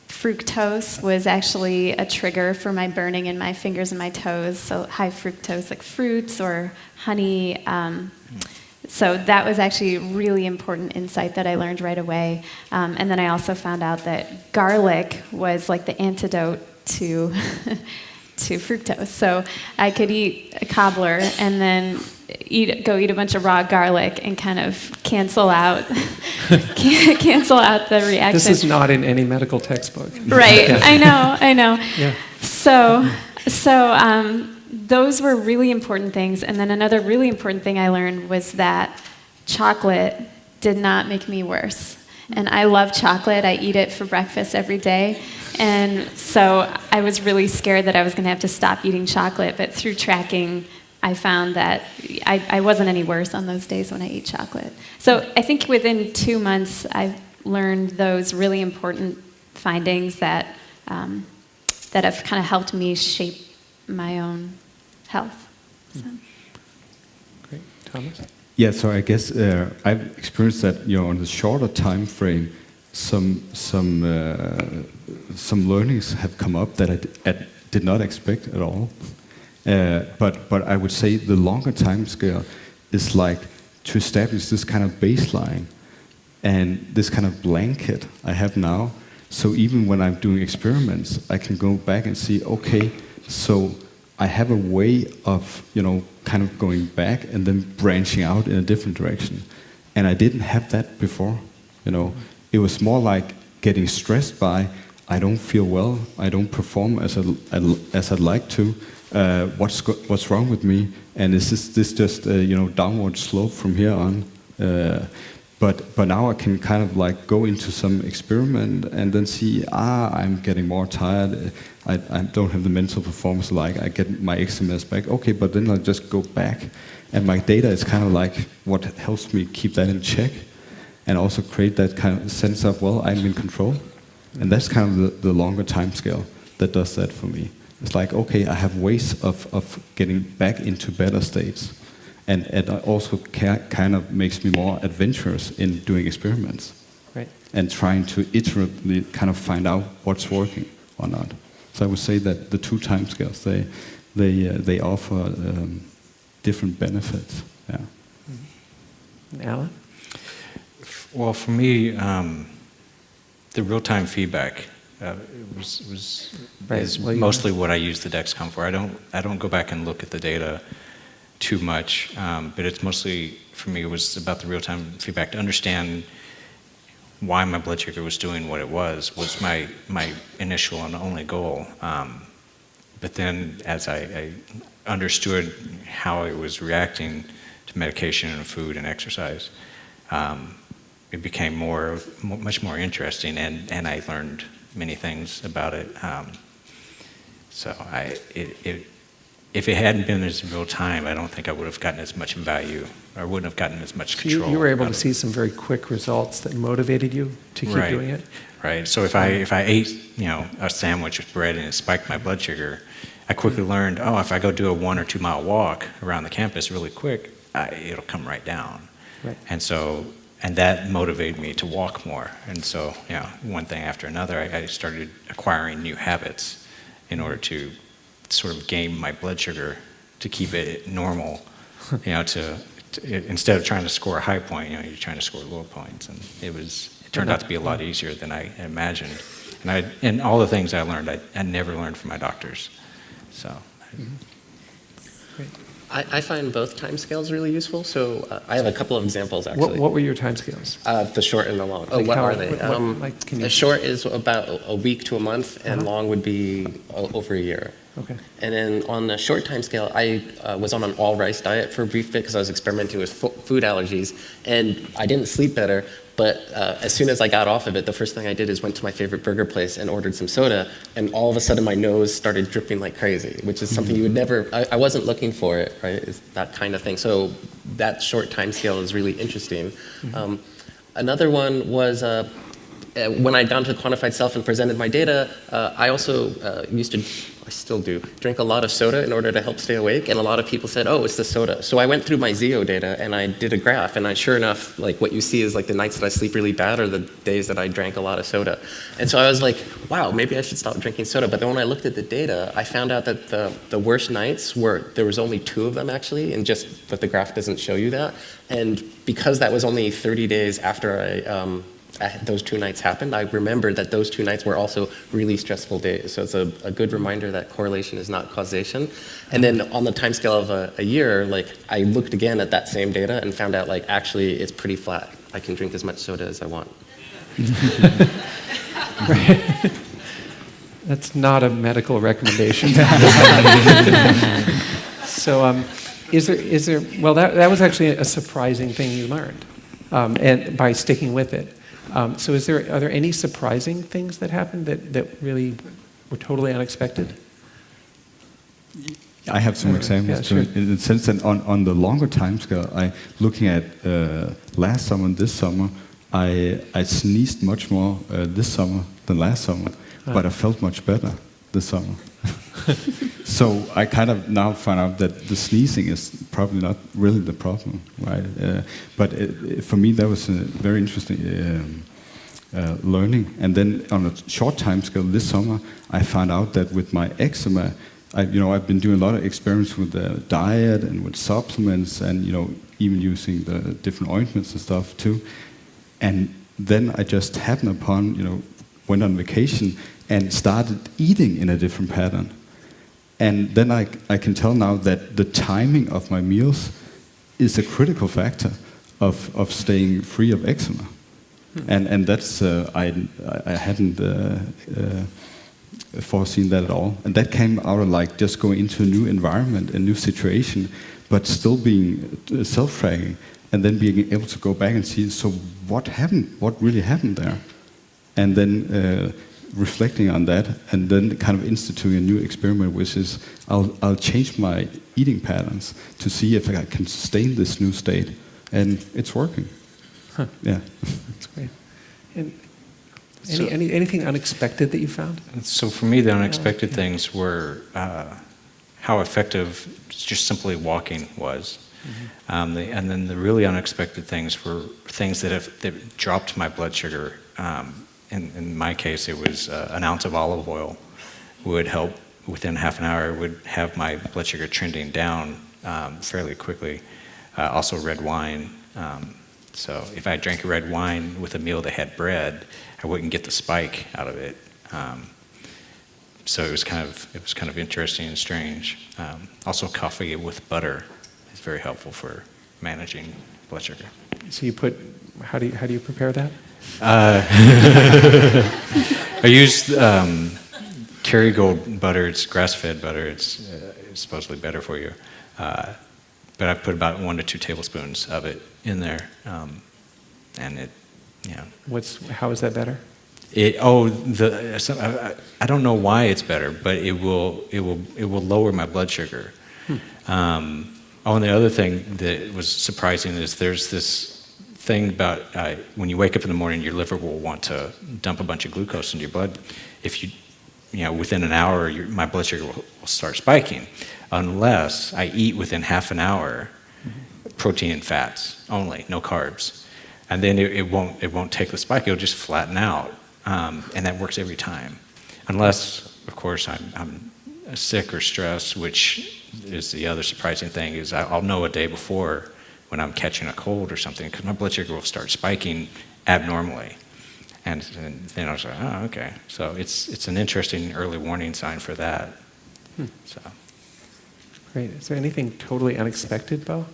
fructose was actually a trigger for my burning in my fingers and my toes. So high fructose, like fruits or honey. So that was actually a really important insight that I learned right away. And then I also found out that garlic was like the antidote to to fructose. So I could eat a cobbler and then go eat a bunch of raw garlic and kind of cancel out the reaction. This is not in any medical textbook. Right. Yeah. I know. Yeah. So those were really important things. And then another really important thing I learned was that chocolate did not make me worse. And I love chocolate. I eat it for breakfast every day. And so I was really scared that I was going to have to stop eating chocolate. But through tracking, I found that I wasn't any worse on those days when I ate chocolate. So I think within 2 months, I learned those really important findings that have kind of helped me shape my own health. So. Great. Thomas? Yeah, so I guess I've experienced that, on the shorter time frame, some learnings have come up that I did not expect at all. But I would say the longer time scale is like to establish this kind of baseline and this kind of blanket I have now. So even when I'm doing experiments, I can go back and see, okay, so I have a way of, kind of going back and then branching out in a different direction. And I didn't have that before, It was more like getting stressed by, I don't feel well, I don't perform as I'd like to, what's wrong with me, and is this just downward slope from here on? But now I can kind of like go into some experiment and then see, I'm getting more tired, I don't have the mental performance, like I get my eczema back, okay, but then I'll just go back, and my data is kind of like what helps me keep that in check, and also create that kind of sense of, well, I'm in control. And that's kind of the longer time scale that does that for me. It's like, okay, I have ways of getting back into better states. And it also kind of makes me more adventurous in doing experiments. Right. And trying to iteratively kind of find out what's working or not. So I would say that the two time scales, they offer different benefits. Yeah. Alan? Well, for me, the real-time feedback Right. is Well, mostly what I use the Dexcom for. I don't go back and look at the data too much, but it's mostly, for me, it was about the real-time feedback to understand why my blood sugar was doing what it was my initial and only goal. But then as I understood how it was reacting to medication and food and exercise, it became much more interesting, and I learned many things about it. So if it hadn't been as real time, I don't think I would have gotten as much value, or wouldn't have gotten as much control. You were able to out of see it. some very quick results that motivated you to keep Right. doing it? Right. So if I ate, a sandwich with bread and it spiked my blood sugar, I quickly learned, if I go do a 1 or 2 mile walk around the campus really quick, it'll come right down. Right. And that motivated me to walk more. And so, one thing after another, I started acquiring new habits in order to sort of game my blood sugar to keep it normal, to instead of trying to score a high point, you're trying to score low points. And it turned out to be a lot easier than I imagined. And all the things I learned, I never learned from my doctors. So. Great. I find both timescales really useful. So I have a couple of examples, actually. What were your timescales? The short and the long. Like What how- are they? can you- The short is about a week to a month, and long would be over a year. Okay. And then on the short time scale, I was on an all-rice diet for a brief bit because I was experimenting with food allergies, and I didn't sleep better. But as soon as I got off of it, the first thing I did is went to my favorite burger place and ordered some soda, and all of a sudden my nose started dripping like crazy, which is something you would never, I wasn't looking for it, right? It's that kind of thing. So that short time scale is really interesting. Another one was when I'd gone to Quantified Self and presented my data, I also I still do, drink a lot of soda in order to help stay awake, and a lot of people said, it's the soda. So I went through my ZEO data and I did a graph, and sure enough, like what you see is like the nights that I sleep really bad are the days that I drank a lot of soda. And so I was like, wow, maybe I should stop drinking soda. But then when I looked at the data, I found out that the worst nights there was only 2 of them actually, and just that the graph doesn't show you that. And because that was only 30 days after those 2 nights happened, I remembered that those 2 nights were also really stressful days. So it's a good reminder that correlation is not causation. And then on the time scale of a year, like I looked again at that same data and found out like actually it's pretty flat. I can drink as much soda as I want. Right. That's not a medical recommendation. So is there, well, that was actually a surprising thing you learned, and by sticking with it. So are there any surprising things that happened that really were totally unexpected? I have some examples Yeah, too. sure. In the sense that on the longer time scale, looking at last summer and this summer, I sneezed much more this summer than last summer, but I felt much better this summer. So I kind of now find out that the sneezing is probably not really the problem, right? But for me, that was a very interesting learning. And then on a short time scale this summer, I found out that with my eczema, I've been doing a lot of experiments with the diet and with supplements, and even using the different ointments and stuff too. And then I just happened upon, went on vacation and started eating in a different pattern. And then I can tell now that the timing of my meals is a critical factor of staying free of eczema. And that's, I hadn't foreseen that at all. And that came out of like just going into a new environment, a new situation, but still being self-tracking, and then being able to go back and see, so what happened? What really happened there? And then reflecting on that, and then kind of instituting a new experiment, which is I'll change my eating patterns to see if I can sustain this new state, and it's working. Huh. Yeah. That's great. And anything unexpected that you found? So for me, the unexpected things were how effective just simply walking was. And then the really unexpected things were things that dropped my blood sugar. In my case, it was an ounce of olive oil would help within half an hour. It would have my blood sugar trending down fairly quickly. Also red wine. So if I drank a red wine with a meal that had bread, I wouldn't get the spike out of it. So it was kind of interesting and strange. Also, coffee with butter is very helpful for managing blood sugar. So you put, how do you prepare that? I used Kerrygold butter. It's grass-fed butter. It's supposedly better for you. But I put about 1 to 2 tablespoons of it in there, and it, How is that better? I don't know why it's better, but it will lower my blood sugar. And the other thing that was surprising is there's this thing about when you wake up in the morning, your liver will want to dump a bunch of glucose into your blood. If within an hour, my blood sugar will start spiking, unless I eat within half an hour, protein and fats only, no carbs, and then it won't take the spike. It'll just flatten out, and that works every time, unless, of course, I'm sick or stressed, which is the other surprising thing. Is I'll know a day before when I'm catching a cold or something, because my blood sugar will start spiking abnormally. And then I was like, oh, okay. So it's an interesting early warning sign for that. So. Great. Is there anything totally unexpected, Bo?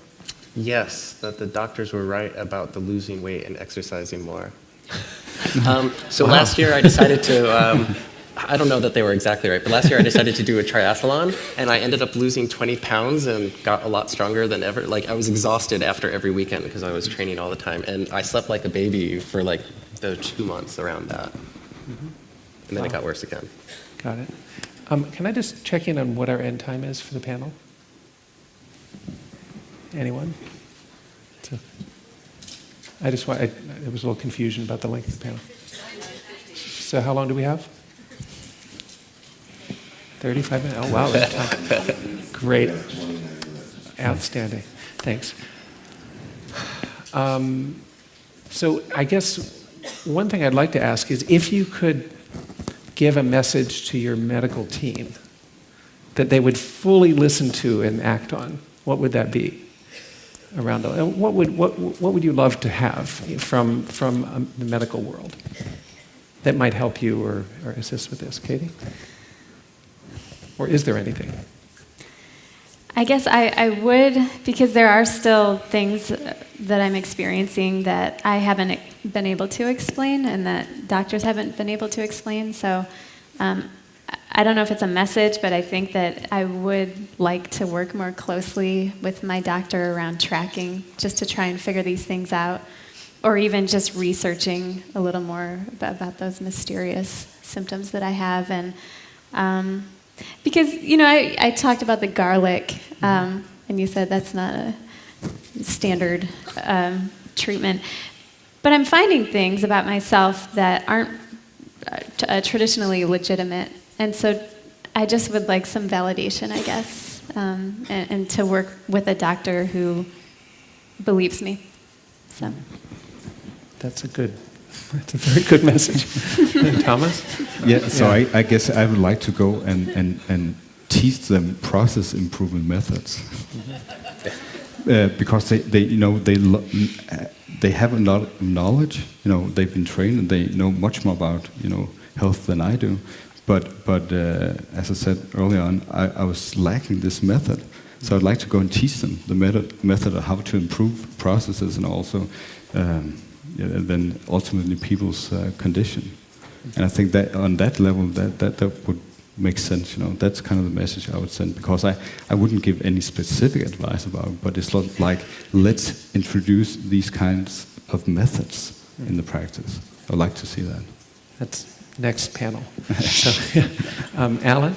Yes, that the doctors were right about the losing weight and exercising more. So last year I decided to, I don't know that they were exactly right, but last year I decided to do a triathlon, and I ended up losing 20 pounds and got a lot stronger than ever. Like, I was exhausted after every weekend because I was training all the time, and I slept like a baby for like the 2 months around that. And then it got worse again. Got it. Can I just check in on what our end time is for the panel? Anyone? There was a little confusion about the length of the panel. So how long do we have? 35 minutes. Oh, wow, that's time. Great. Outstanding. Thanks. So I guess one thing I'd like to ask is if you could give a message to your medical team that they would fully listen to and act on, what would that be? What would you love to have from the medical world that might help you or assist with this, Katie? Or is there anything? I guess I would, because there are still things that I'm experiencing that I haven't been able to explain and that doctors haven't been able to explain. So I don't know if it's a message, but I think that I would like to work more closely with my doctor around tracking, just to try and figure these things out, or even just researching a little more about those mysterious symptoms that I have. And because, I talked about the garlic, and you said that's not a standard treatment. But I'm finding things about myself that aren't traditionally legitimate. And so I just would like some validation, I guess, and to work with a doctor who believes me. So. That's a very good message. Thomas? Yeah, so I guess I would like to go and teach them process improvement methods. Because they have a lot of knowledge, they've been trained and they know much more about, health than I do. But as I said early on, I was lacking this method. So I'd like to go and teach them the method of how to improve processes and also then ultimately people's condition. And I think that on that level, that would make sense. That's kind of the message I would send, because I wouldn't give any specific advice about it, but it's not like, let's introduce these kinds of methods in the practice. I'd like to see that. That's next panel. So, Alan?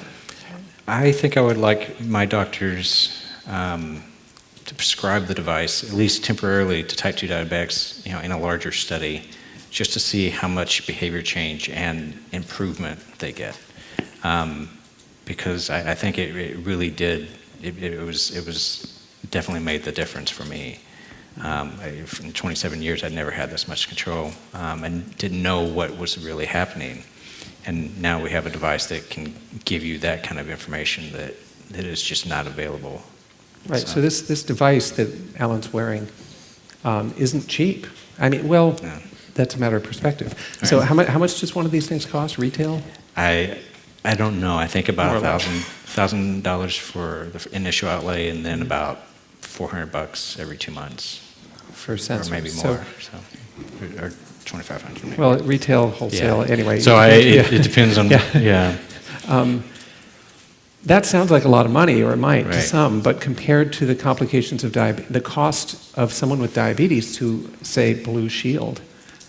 I think I would like my doctors to prescribe the device, at least temporarily, to type 2 diabetics, in a larger study, just to see how much behavior change and improvement they get. Because I think it really did. It was definitely made the difference for me. In 27 years, I'd never had this much control and didn't know what was really happening. And now we have a device that can give you that kind of information that is just not available Right. So this device that Alan's wearing isn't cheap. I mean, well, No. that's a matter of perspective. Right. So how much does one of these things cost retail? I don't know. I think about More or less. $1,000 for the initial outlay, and then about $400 every 2 months, For or sensors. maybe So- more. Or 2,500. Maybe. well, retail, wholesale, Yeah. anyway. So Yeah. it depends on. Yeah. Yeah. That sounds like a lot of money, or it might to Right. some, but compared to the complications of diabetes, the cost of someone with diabetes to, say, Blue Shield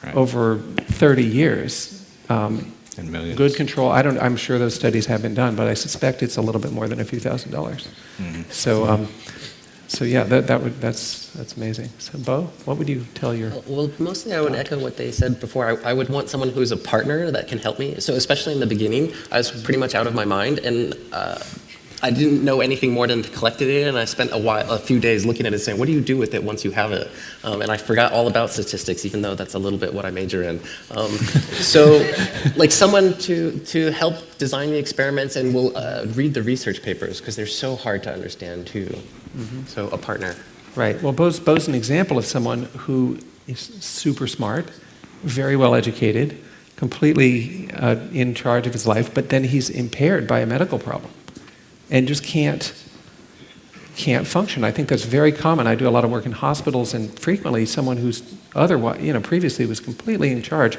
Right. over 30 years, And millions. good control. I'm sure those studies have been done, but I suspect it's a little bit more than a few $1,000s. Mhm. So yeah, that's amazing. So Bo, what would you tell your? Well, mostly I would echo what they said before. I would want someone who's a partner that can help me. So especially in the beginning, I was pretty much out of my mind, and I didn't know anything more than to collect it in, and I spent a few days looking at it saying, what do you do with it once you have it? And I forgot all about statistics, even though that's a little bit what I major in. So like someone to help design the experiments and will read the research papers, because they're so hard to understand too. So a partner. Right. Well, Bo's an example of someone who is super smart, very well educated, completely in charge of his life, but then he's impaired by a medical problem and just can't function. I think that's very common. I do a lot of work in hospitals, and frequently someone who's otherwise, previously was completely in charge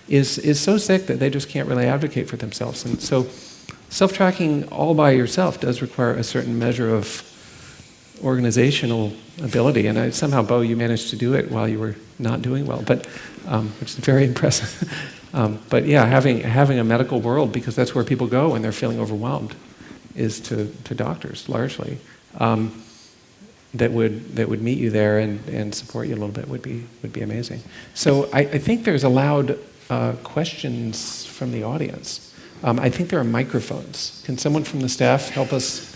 is so sick that they just can't really advocate for themselves. And so self-tracking all by yourself does require a certain measure of organizational ability, and somehow, Bo, you managed to do it while you were not doing well, but which is very impressive. But yeah, having a medical world, because that's where people go when they're feeling overwhelmed, is to doctors largely that would meet you there and support you a little bit would be amazing. So I think there's allowed questions from the audience. I think there are microphones. Can someone from the staff help us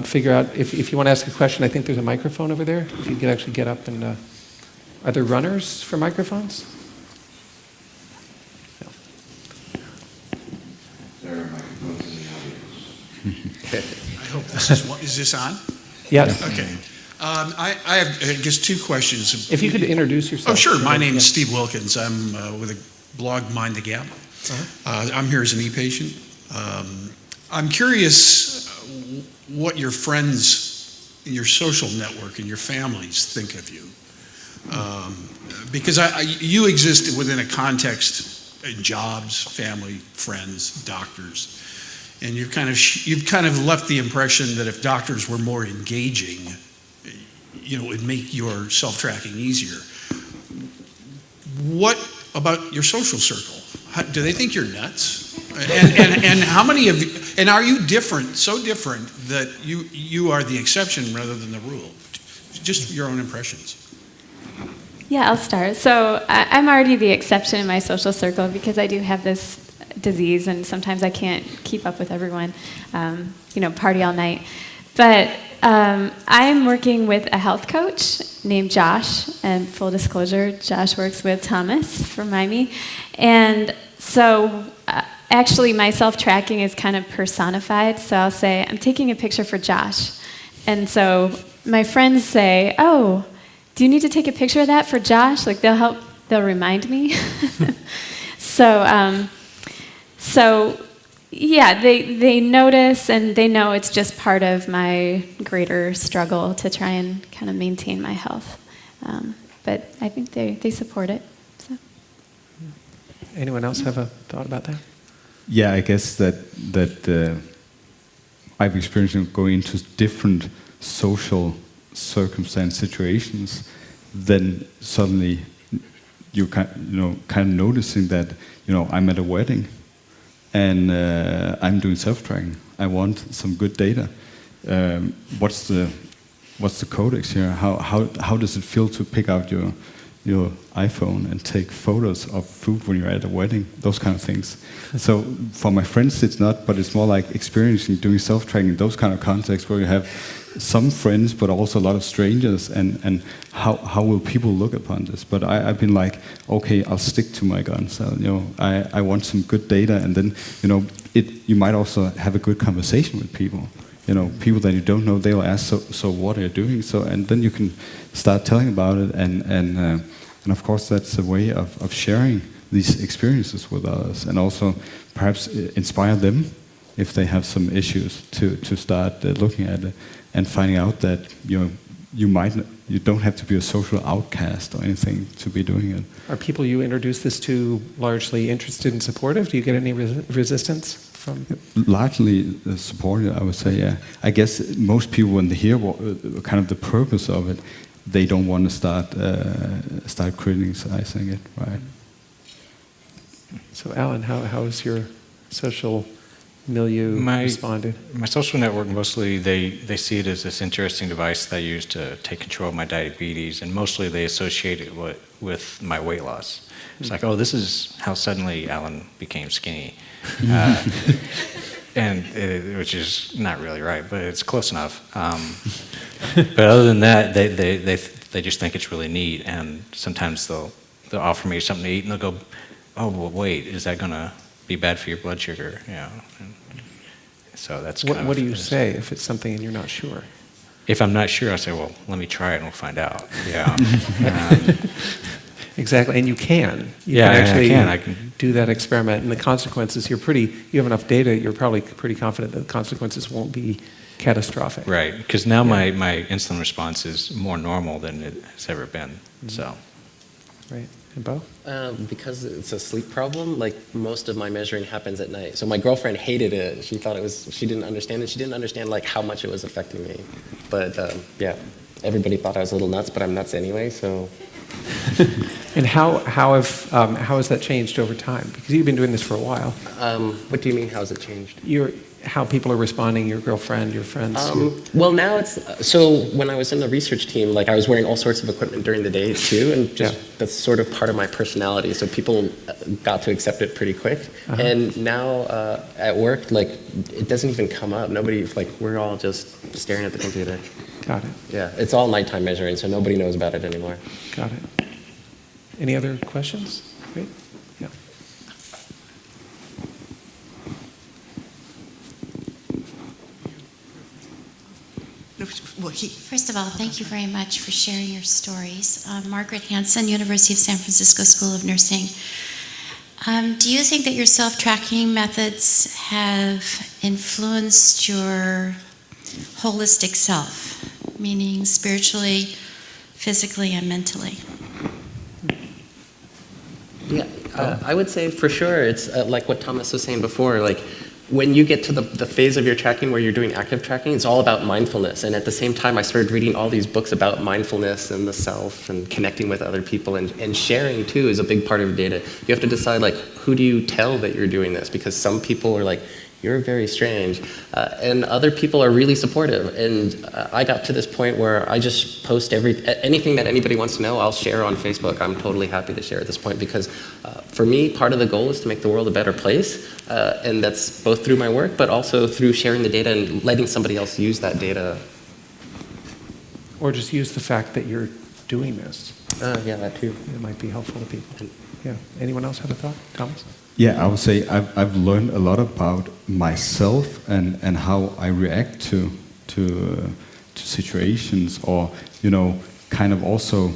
figure out if you want to ask a question? I think there's a microphone over there. If you could actually get up and are there runners for microphones? No. There are microphones in the audience. I hope is this on? Yes. Okay. I have, I guess, two questions. If you could introduce yourself. Oh, sure. My name is Yeah. Steve Wilkins. I'm with a blog, Mind the Gap. I'm here as an e-patient. I'm curious what your friends in your social network and your families think of you. Because you exist within a context in jobs, family, friends, doctors. And you've kind of left the impression that if doctors were more engaging, it would make your self-tracking easier. What about your social circle? Do they think you're nuts? And how many of you, and are you so different that you are the exception rather than the rule? Just your own impressions. Yeah, I'll start. So I'm already the exception in my social circle because I do have this disease, and sometimes I can't keep up with everyone, party all night. But I'm working with a health coach named Josh, and full disclosure, Josh works with Thomas from Miami. And so actually my self-tracking is kind of personified. So I'll say, I'm taking a picture for Josh. And so my friends say, oh, do you need to take a picture of that for Josh? Like they'll remind me. So yeah, they notice, and they know it's just part of my greater struggle to try and kind of maintain my health. But I think they support it. So. Anyone else have a thought about that? Yeah, I guess that I've experienced going into different social circumstance situations, then suddenly you kind of noticing that I'm at a wedding and I'm doing self-tracking. I want some good data. What's the codex here? How does it feel to pick out your iPhone and take photos of food when you're at a wedding? Those kind of things. So for my friends, it's not, but it's more like experiencing doing self-tracking in those kind of contexts where you have some friends, but also a lot of strangers, and how will people look upon this? But I've been like, okay, I'll stick to my guns. I want some good data, and then you might also have a good conversation with people. people that you don't know, they'll ask, so what are you doing? So, and then you can start telling about it, and of course that's a way of sharing these experiences with others, and also perhaps inspire them if they have some issues to start looking at it and finding out that you don't have to be a social outcast or anything to be doing it. Are people you introduce this to largely interested and supportive? Do you get any resistance from? Largely supportive, I would say. Yeah, I guess most people, when they hear kind of the purpose of it, they don't want to start criticizing it, right? So, Alan, how has your social milieu responded? My social network, mostly they see it as this interesting device that I use to take control of my diabetes, and mostly they associate it with my weight loss. It's like, oh, this is how suddenly Alan became skinny, which is not really right, but it's close enough. But other than that, they just think it's really neat, and sometimes they'll offer me something to eat, and they'll go, oh, well, wait, is that going to be bad for your blood sugar? And so that's kind of... What do you say if it's something and you're not sure? If I'm not sure, I say, well, let me try it and we'll find out. Yeah. Exactly, and you can. You can actually I can do that experiment, and the consequences, you have enough data, you're probably pretty confident that the consequences won't be catastrophic. Right, because now my insulin response is more normal than it has ever been, so. Right, and Bo? Because it's a sleep problem, like most of my measuring happens at night. So my girlfriend hated it. She thought she didn't understand it. She didn't understand like how much it was affecting me. But yeah, everybody thought I was a little nuts, but I'm nuts anyway, so. And how has that changed over time? Because you've been doing this for a while. What do you mean, how has it changed? How people are responding, your girlfriend, your friends? Well, now so when I was in the research team, like I was wearing all sorts of equipment during the day too, and that's sort of part of my personality, so people got to accept it pretty quick. Uh-huh. And now at work, like it doesn't even come up. We're all just staring at the computer. Got it. Yeah, it's all nighttime measuring, so nobody knows about it anymore. Got it. Any other questions? Great. Yeah. First of all, thank you very much for sharing your stories. Margaret Hansen, University of San Francisco School of Nursing. Do you think that your self-tracking methods have influenced your holistic self, meaning spiritually, physically, and mentally? Yeah, I would say for sure it's like what Thomas was saying before, like when you get to the phase of your tracking where you're doing active tracking, it's all about mindfulness. And at the same time, I started reading all these books about mindfulness and the self and connecting with other people, and sharing too is a big part of data. You have to decide like, who do you tell that you're doing this? Because some people are like, you're very strange, and other people are really supportive. And I got to this point where I just post anything that anybody wants to know, I'll share on Facebook. I'm totally happy to share at this point because for me, part of the goal is to make the world a better place, and that's both through my work, but also through sharing the data and letting somebody else use that data. Or just use the fact that you're doing this. Yeah, that too. It might be helpful to people. Yeah. Anyone else have a thought? Thomas? Yeah, I would say I've learned a lot about myself and how I react to situations, or kind of also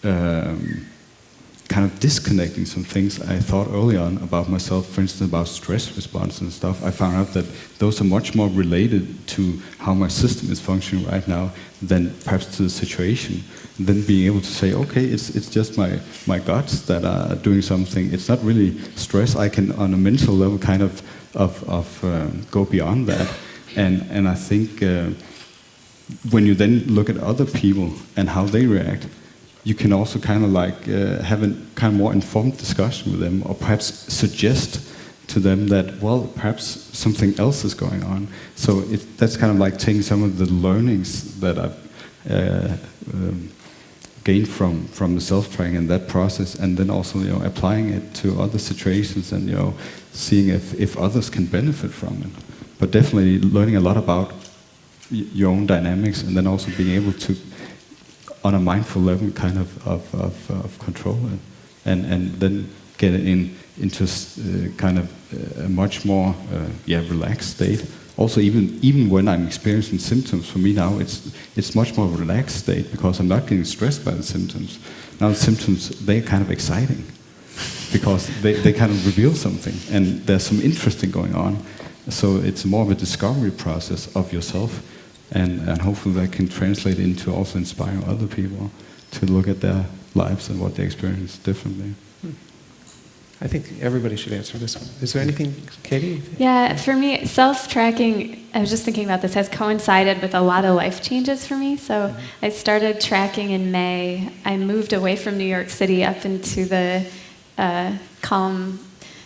kind of disconnecting some things I thought early on about myself, for instance, about stress response and stuff. I found out that those are much more related to how my system is functioning right now than perhaps to the situation. And then being able to say, okay, it's just my guts that are doing something. It's not really stress. I can, on a mental level, kind of go beyond that. And I think when you then look at other people and how they react, you can also kind of like have a kind of more informed discussion with them, or perhaps suggest to them that, well, perhaps something else is going on. So that's kind of like taking some of the learnings that I've gained from the self-tracking and that process, and then also applying it to other situations, and seeing if others can benefit from it. But definitely learning a lot about your own dynamics, and then also being able to, on a mindful level, kind of control it, and then get it into kind of a much more relaxed state also even when I'm experiencing symptoms, for me now it's much more relaxed state because I'm not getting stressed by the symptoms. Now the symptoms, they're kind of exciting because they kind of reveal something and there's some interesting going on. So it's more of a discovery process of yourself, and hopefully that can translate into also inspiring other people to look at their lives and what they experience differently. I think everybody should answer this one. Is there anything, Katie? Yeah, for me, self-tracking, I was just thinking about this, has coincided with a lot of life changes for me. So I started tracking in May. I moved away from New York City up into the calm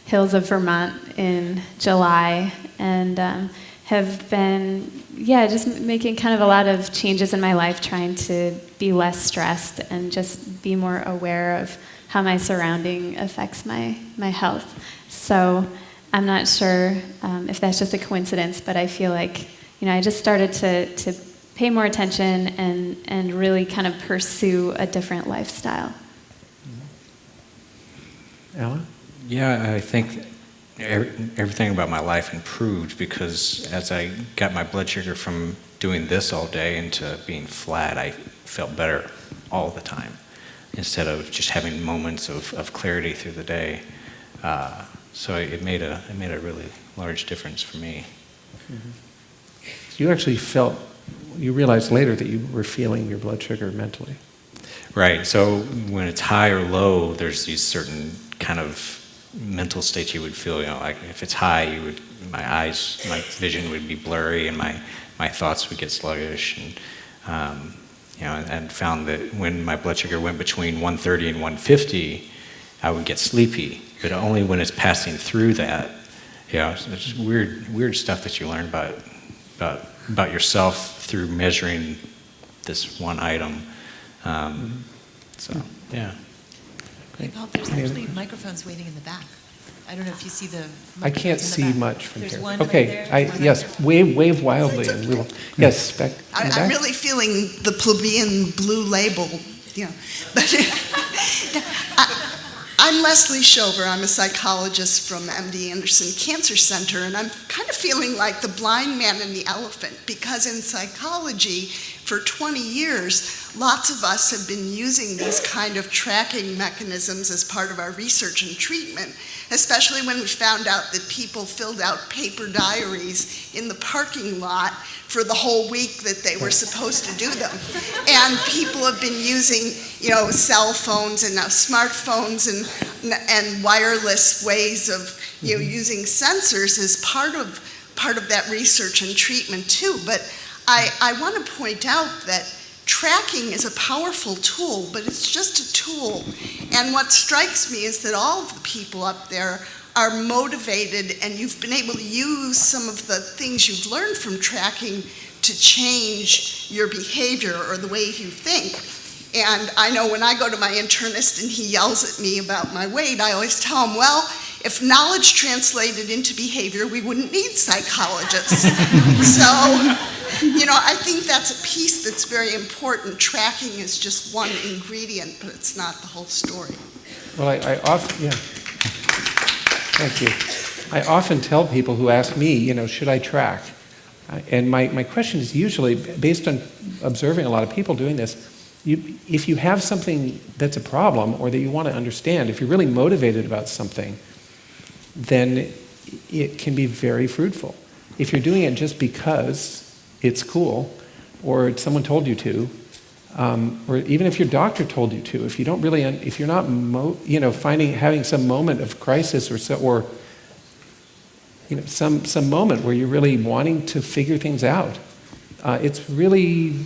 hills of Vermont in July, and have been, just making kind of a lot of changes in my life, trying to be less stressed and just be more aware of how my surrounding affects my health. So I'm not sure if that's just a coincidence, but I feel like, I just started to pay more attention and really kind of pursue a different lifestyle. Alan? Yeah, I think everything about my life improved because as I got my blood sugar from doing this all day into being flat, I felt better all the time instead of just having moments of clarity through the day. So it made a really large difference for me. Mm-hmm. You actually you realized later that you were feeling your blood sugar mentally. Right, so when it's high or low, there's these certain kind of mental states you would feel, like if it's high, my vision would be blurry and my thoughts would get sluggish, and found that when my blood sugar went between 130 and 150, I would get sleepy, but only when it's passing through that. So it's just weird stuff that you learn about yourself through measuring this one item. So, yeah. Hey, Paul, there's actually microphones waiting in the back. I don't know if you see the I can't microphones in see the back. much from There's here. one Okay, right there, yes, wave wildly, and we will. Yes, back in the I'm back. really feeling the plebeian blue label, But I'm Leslie Shover. I'm a psychologist from MD Anderson Cancer Center, and I'm kind of feeling like the blind man and the elephant, because in psychology, for 20 years, lots of us have been using these kind of tracking mechanisms as part of our research and treatment, especially when we found out that people filled out paper diaries in the parking lot for the whole week that they were supposed to do them. And people have been using, cell phones and now smartphones and wireless ways of, using sensors as part of that research and treatment too. But I want to point out that tracking is a powerful tool, but it's just a tool. And what strikes me is that all of the people up there are motivated, and you've been able to use some of the things you've learned from tracking to change your behavior or the way you think. And I know when I go to my internist and he yells at me about my weight, I always tell him, well, if knowledge translated into behavior, we wouldn't need psychologists. So, I think that's a piece that's very important. Tracking is just one ingredient, but it's not the whole story. Well, I often, thank you. I often tell people who ask me, should I track? And my question is usually, based on observing a lot of people doing this, if you have something that's a problem or that you want to understand, if you're really motivated about something, then it can be very fruitful. If you're doing it just because it's cool, or someone told you to, or even if your doctor told you to, if you don't really, if you're not, having some moment of crisis or some moment where you're really wanting to figure things out, it's really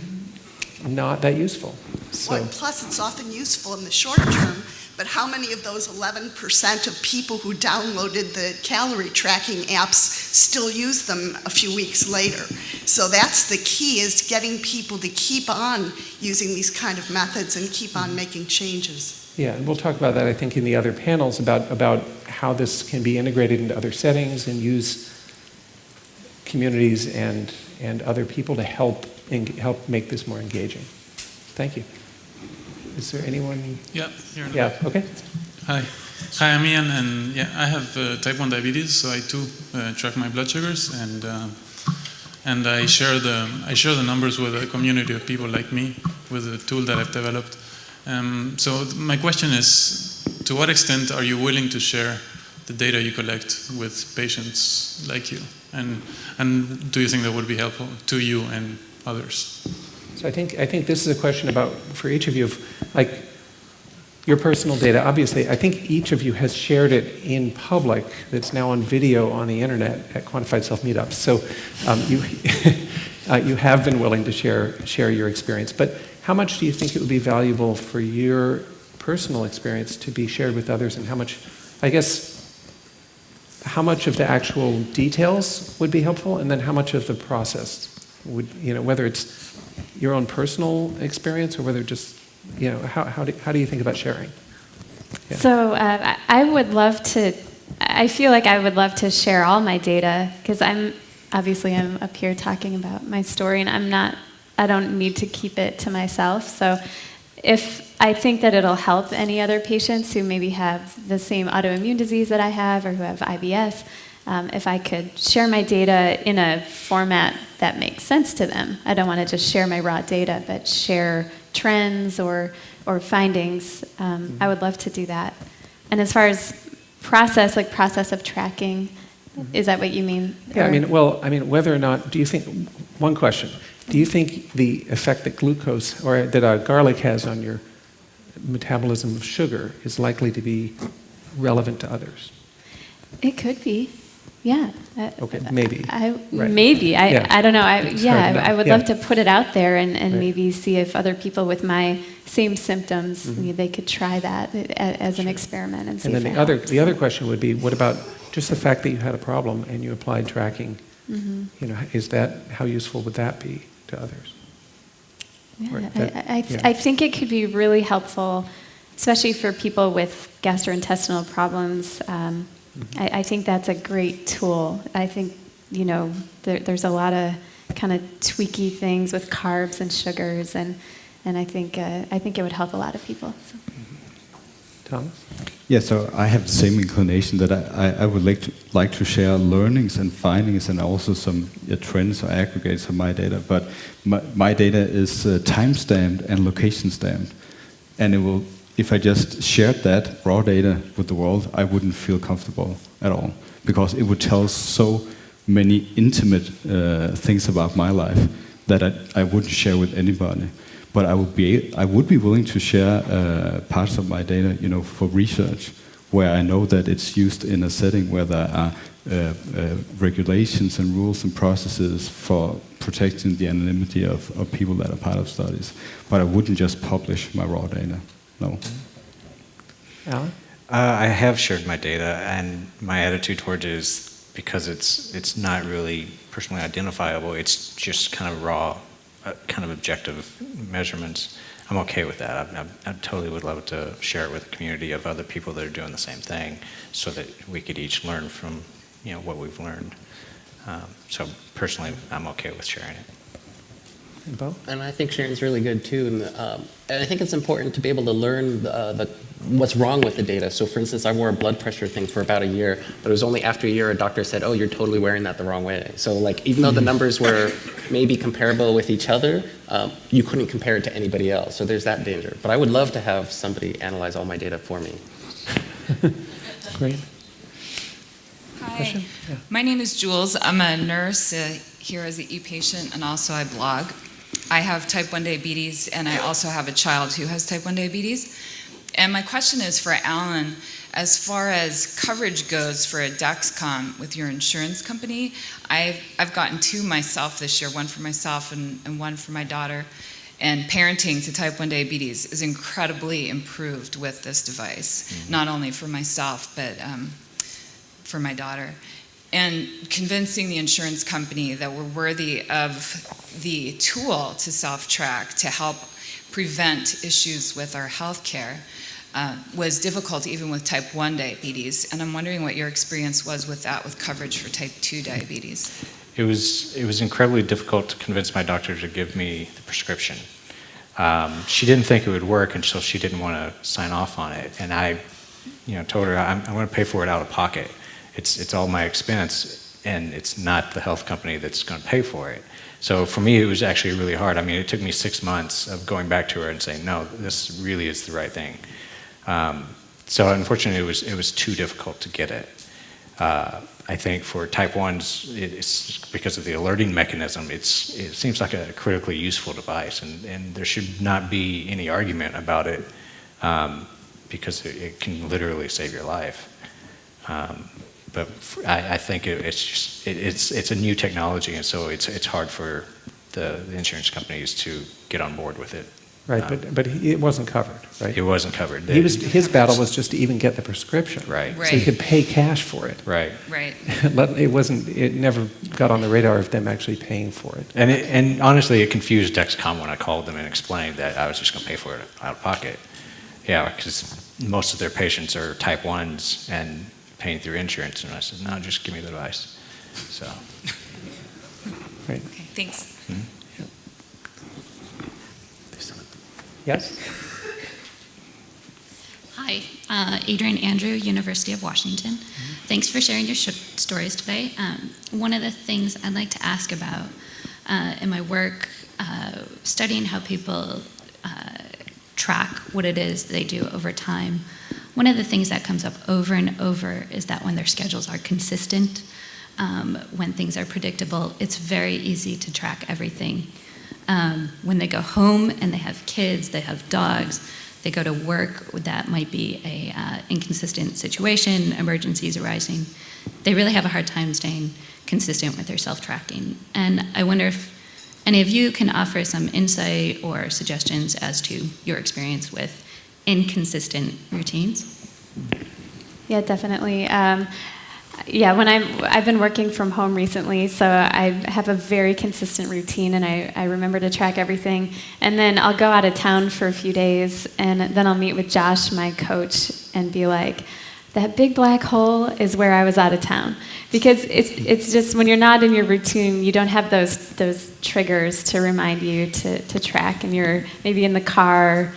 not that useful. So. Well, plus, it's often useful in the short term. But how many of those 11% of people who downloaded the calorie tracking apps still use them a few weeks later? So that's the key, is getting people to keep on using these kind of methods and keep on making changes. Yeah, and we'll talk about that, I think, in the other panels about how this can be integrated into other settings and use communities and other people to help make this more engaging. Thank you. Is there anyone? Yeah, here. Yeah, okay. Hi, I'm Ian, and I have type 1 diabetes, so I too track my blood sugars, and and I share the numbers with a community of people like me with the tool that I've developed. So my question is, to what extent are you willing to share the data you collect with patients like you, and do you think that would be helpful to you and others? So I think this is a question about, for each of you, of, like, your personal data. Obviously, I think each of you has shared it in public. That's now on video on the internet at Quantified Self Meetups. So you have been willing to share your experience. But how much do you think it would be valuable for your personal experience to be shared with others, and how much, I guess, how much of the actual details would be helpful, and then how much of the process would, whether it's your own personal experience or whether just, how do you think about sharing? Yeah. So I feel like I would love to share all my data, because I'm up here talking about my story, and I don't need to keep it to myself. So if I think that it'll help any other patients who maybe have the same autoimmune disease that I have, or who have IBS, if I could share my data in a format that makes sense to them. I don't want to just share my raw data, but share trends or findings. I would love to do that. And as far as process of tracking, is that what you mean? Yeah, whether or not, do you think, one question, do you think the effect that glucose, or that garlic has on your metabolism of sugar is likely to be relevant to others? It could be. Yeah. Okay, maybe. Maybe. I don't know. I would love Yeah. to put it out there and maybe see if other people with my same symptoms, they could try that as an experiment and see And if then it the other question would be, what about just the fact that you had a problem and you applied tracking? How useful would that be to others? Yeah, I think it could be really helpful, especially for people with gastrointestinal problems. I think that's a great tool. I think, there's a lot of kind of tweaky things with carbs and sugars, and I think it would help a lot of people. So. Thomas? Yeah, so I have the same inclination that I would like to share learnings and findings, and also some trends or aggregates of my data. But my data is time-stamped and location-stamped, and it will. If I just shared that raw data with the world, I wouldn't feel comfortable at all, because it would tell so many intimate things about my life that I wouldn't share with anybody. But I would be willing to share parts of my data, for research, where I know that it's used in a setting where there are regulations and rules and processes for protecting the anonymity of people that are part of studies. But I wouldn't just publish my raw data. No. Alan? I have shared my data, and my attitude towards it is, because it's not really personally identifiable, it's just kind of raw, kind of objective measurements. I'm okay with that. I totally would love to share it with a community of other people that are doing the same thing, so that we could each learn from what we've learned. So personally, I'm okay with sharing it. And Bo? And I think sharing's really good too. And I think it's important to be able to learn what's wrong with the data. So for instance, I wore a blood pressure thing for about a year, but it was only after a year a doctor said, oh, you're totally wearing that the wrong way. So even though the numbers were maybe comparable with each other, you couldn't compare it to anybody else. So there's that danger. But I would love to have somebody analyze all my data for me. Great. Hi, Question? Yeah. my name is Jules. I'm a nurse here as an e-patient, and also I blog. I have type 1 diabetes, and I also have a child who has type 1 diabetes. And my question is for Alan, as far as coverage goes for a Dexcom with your insurance company, I've gotten 2 myself this year, one for myself and one for my daughter. And parenting to type 1 diabetes is incredibly improved with this device, not only for myself, but for my daughter. And convincing the insurance company that we're worthy of the tool to self-track to help prevent issues with our health care was difficult, even with type 1 diabetes. And I'm wondering what your experience was with that, with coverage for type 2 diabetes. It was incredibly difficult to convince my doctor to give me the prescription. She didn't think it would work, and so she didn't want to sign off on it. And I told her I'm going to pay for it out of pocket. It's all my expense. and it's not the health company that's going to pay for it. So for me, it was actually really hard. I mean, it took me 6 months of going back to her and saying, no, this really is the right thing. So unfortunately, it was too difficult to get it. I think for type 1s, it's because of the alerting mechanism, it seems like a critically useful device, and there should not be any argument about it, because it can literally save your life. But I think it's a new technology, and so it's hard for the insurance companies to get on board with it. Right, but it wasn't covered, right? It wasn't covered. His battle was just to even get the prescription, right? So he could pay cash for it, right? Right. It never got on the radar of them actually paying for it. And honestly, it confused Dexcom when I called them and explained that I was just going to pay for it out of pocket. Yeah, because most of their patients are type 1s and paying through insurance, and I said, no, just give me the device. So. Right. Okay, thanks. Mm-hmm. Yes? Hi, Adrian Andrew, University of Washington. Thanks for sharing your stories today. One of the things I'd like to ask about in my work, studying how people track what it is they do over time, one of the things that comes up over and over is that when their schedules are consistent, when things are predictable, it's very easy to track everything. When they go home and they have kids, they have dogs, they go to work, that might be a inconsistent situation, emergencies arising. They really have a hard time staying consistent with their self-tracking. And I wonder if any of you can offer some insight or suggestions as to your experience with inconsistent routines. Yeah, definitely. When I've been working from home recently, so I have a very consistent routine, and I remember to track everything. And then I'll go out of town for a few days, and then I'll meet with Josh, my coach, and be like, that big black hole is where I was out of town. Because it's just when you're not in your routine, you don't have those triggers to remind you to track, and you're maybe in the car,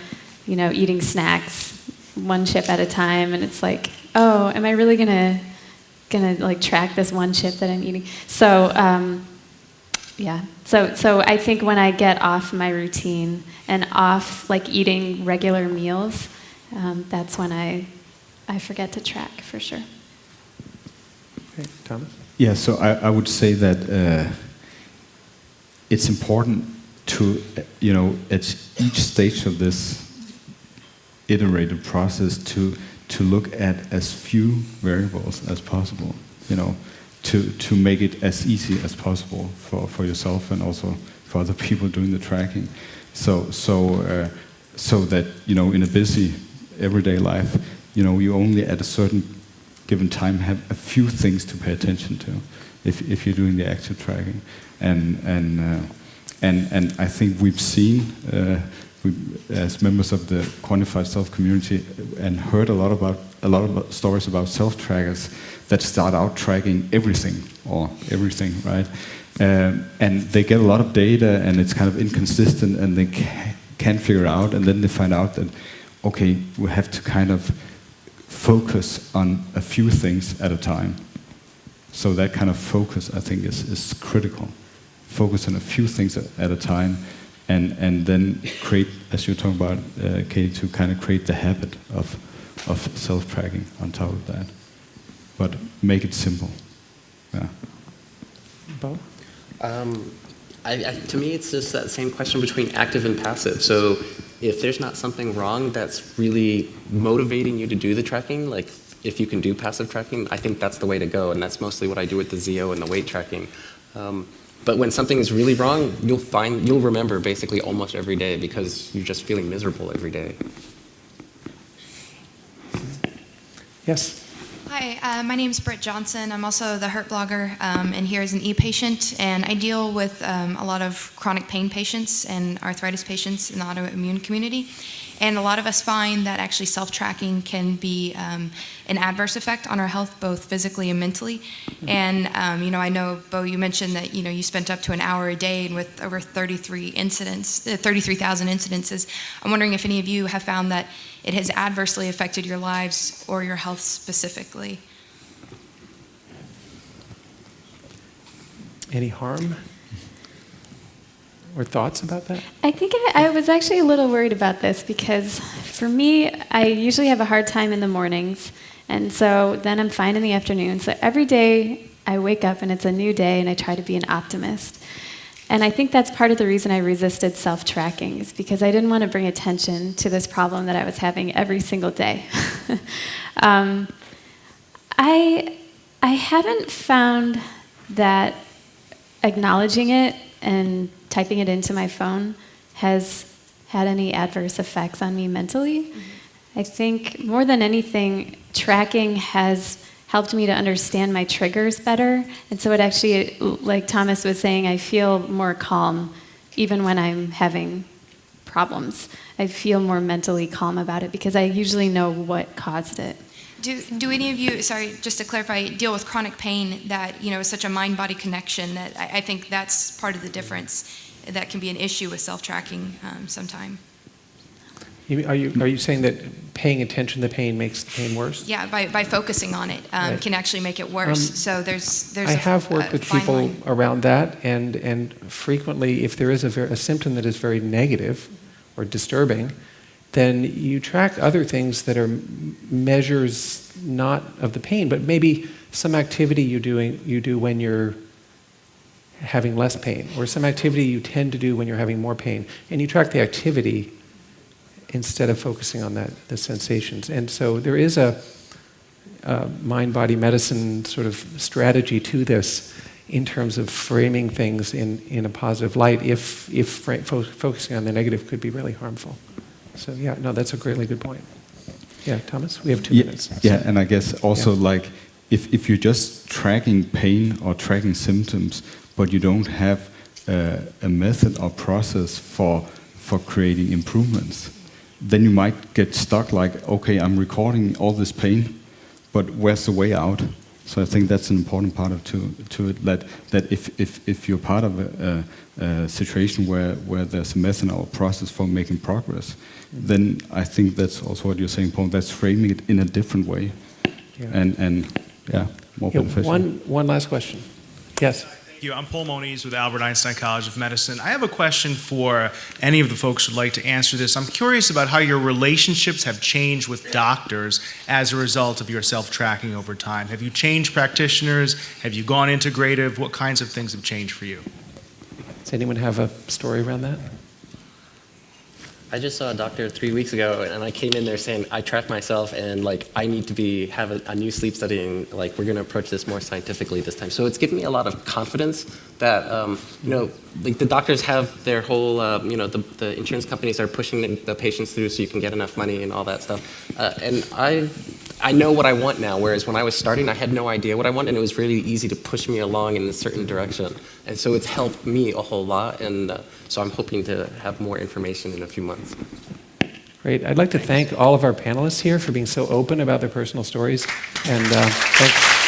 eating snacks, one chip at a time, and it's like, oh, am I really gonna like track this one chip that I'm eating? So so I think when I get off my routine and off like eating regular meals, that's when I forget to track for sure. Okay, Thomas? Yeah, so I would say that it's important to, at each stage of this iterative process to look at as few variables as possible, to make it as easy as possible for yourself and also for other people doing the tracking. So that, in a busy everyday life, you only at a certain given time have a few things to pay attention to if you're doing the active tracking. And I think we've seen, as members of the quantified self community, and heard a lot of stories about self-trackers that start out tracking everything, right? And they get a lot of data, and it's kind of inconsistent, and they can't figure out, and then they find out that, okay, we have to kind of focus on a few things at a time. So that kind of focus, I think, is critical. Focus on a few things at a time, and then create, as you're talking about, Katie, to kind of create the habit of self-tracking on top of that. But make it simple. Yeah. Bo? To me, it's just that same question between active and passive. So if there's not something wrong that's really motivating you to do the tracking, like if you can do passive tracking, I think that's the way to go. And that's mostly what I do with the ZO and the weight tracking. But when something is really wrong, you'll remember basically almost every day because you're just feeling miserable every day. Yes. Hi, my name is Britt Johnson. I'm also the HERT blogger, and here as an e-patient. And I deal with a lot of chronic pain patients and arthritis patients in the autoimmune community. And a lot of us find that actually self-tracking can be an adverse effect on our health, both physically and mentally. And I know, Bo, you mentioned that you spent up to an hour a day, and with over 33,000 incidences. I'm wondering if any of you have found that it has adversely affected your lives or your health specifically. any harm? Or thoughts about that? I think I was actually a little worried about this because for me, I usually have a hard time in the mornings, and so then I'm fine in the afternoon. So every day I wake up and it's a new day, and I try to be an optimist. And I think that's part of the reason I resisted self-tracking, is because I didn't want to bring attention to this problem that I was having every single day. I haven't found that acknowledging it and typing it into my phone has had any adverse effects on me mentally. Mm-hmm. I think more than anything, tracking has helped me to understand my triggers better. And so it actually, like Thomas was saying, I feel more calm even when I'm having problems. I feel more mentally calm about it because I usually know what caused it. Do any of you, sorry, just to clarify, deal with chronic pain that, is such a mind-body connection that I think that's part of the difference that can be an issue with self-tracking sometime? Are you saying that paying attention to the pain makes the pain worse? Yeah, by focusing on it Right. can actually make it worse. So there's I have worked with fine people line. around that, and frequently, if there is a symptom that is very negative or disturbing, then you track other things that are measures not of the pain, but maybe some activity you do when you're having less pain, or some activity you tend to do when you're having more pain, and you track the activity instead of focusing on the sensations. And so there is a mind-body medicine sort of strategy to this in terms of framing things in a positive light if focusing on the negative could be really harmful. So yeah, no, that's a really good point. Yeah, Thomas, we have 2 minutes. Yeah, and I guess also like if you're just tracking pain or tracking symptoms, but you don't have a method or process for creating improvements, then you might get stuck like, okay, I'm recording all this pain, but where's the way out? So I think that's an important part of to it, that if you're part of a situation where there's a method or process for making progress, then I think that's also what you're saying, Paul. That's framing it in a different way, and more beneficial. One last question. Yes. Thank you. I'm Paul Moniz with Albert Einstein College of Medicine. I have a question for any of the folks who'd like to answer this. I'm curious about how your relationships have changed with doctors as a result of your self-tracking over time. Have you changed practitioners? Have you gone integrative? What kinds of things have changed for you? Does anyone have a story around that? I just saw a doctor 3 weeks ago, and I came in there saying I track myself, and like I need to have a new sleep study, and like we're going to approach this more scientifically this time. So it's given me a lot of confidence that like the doctors have their whole the insurance companies are pushing the patients through so you can get enough money and all that stuff, and I know what I want now, whereas when I was starting, I had no idea what I wanted, and it was really easy to push me along in a certain direction. And so it's helped me a whole lot, and so I'm hoping to have more information in a few months. Great. I'd like to thank all of our panelists here for being so open about their personal stories, and thanks.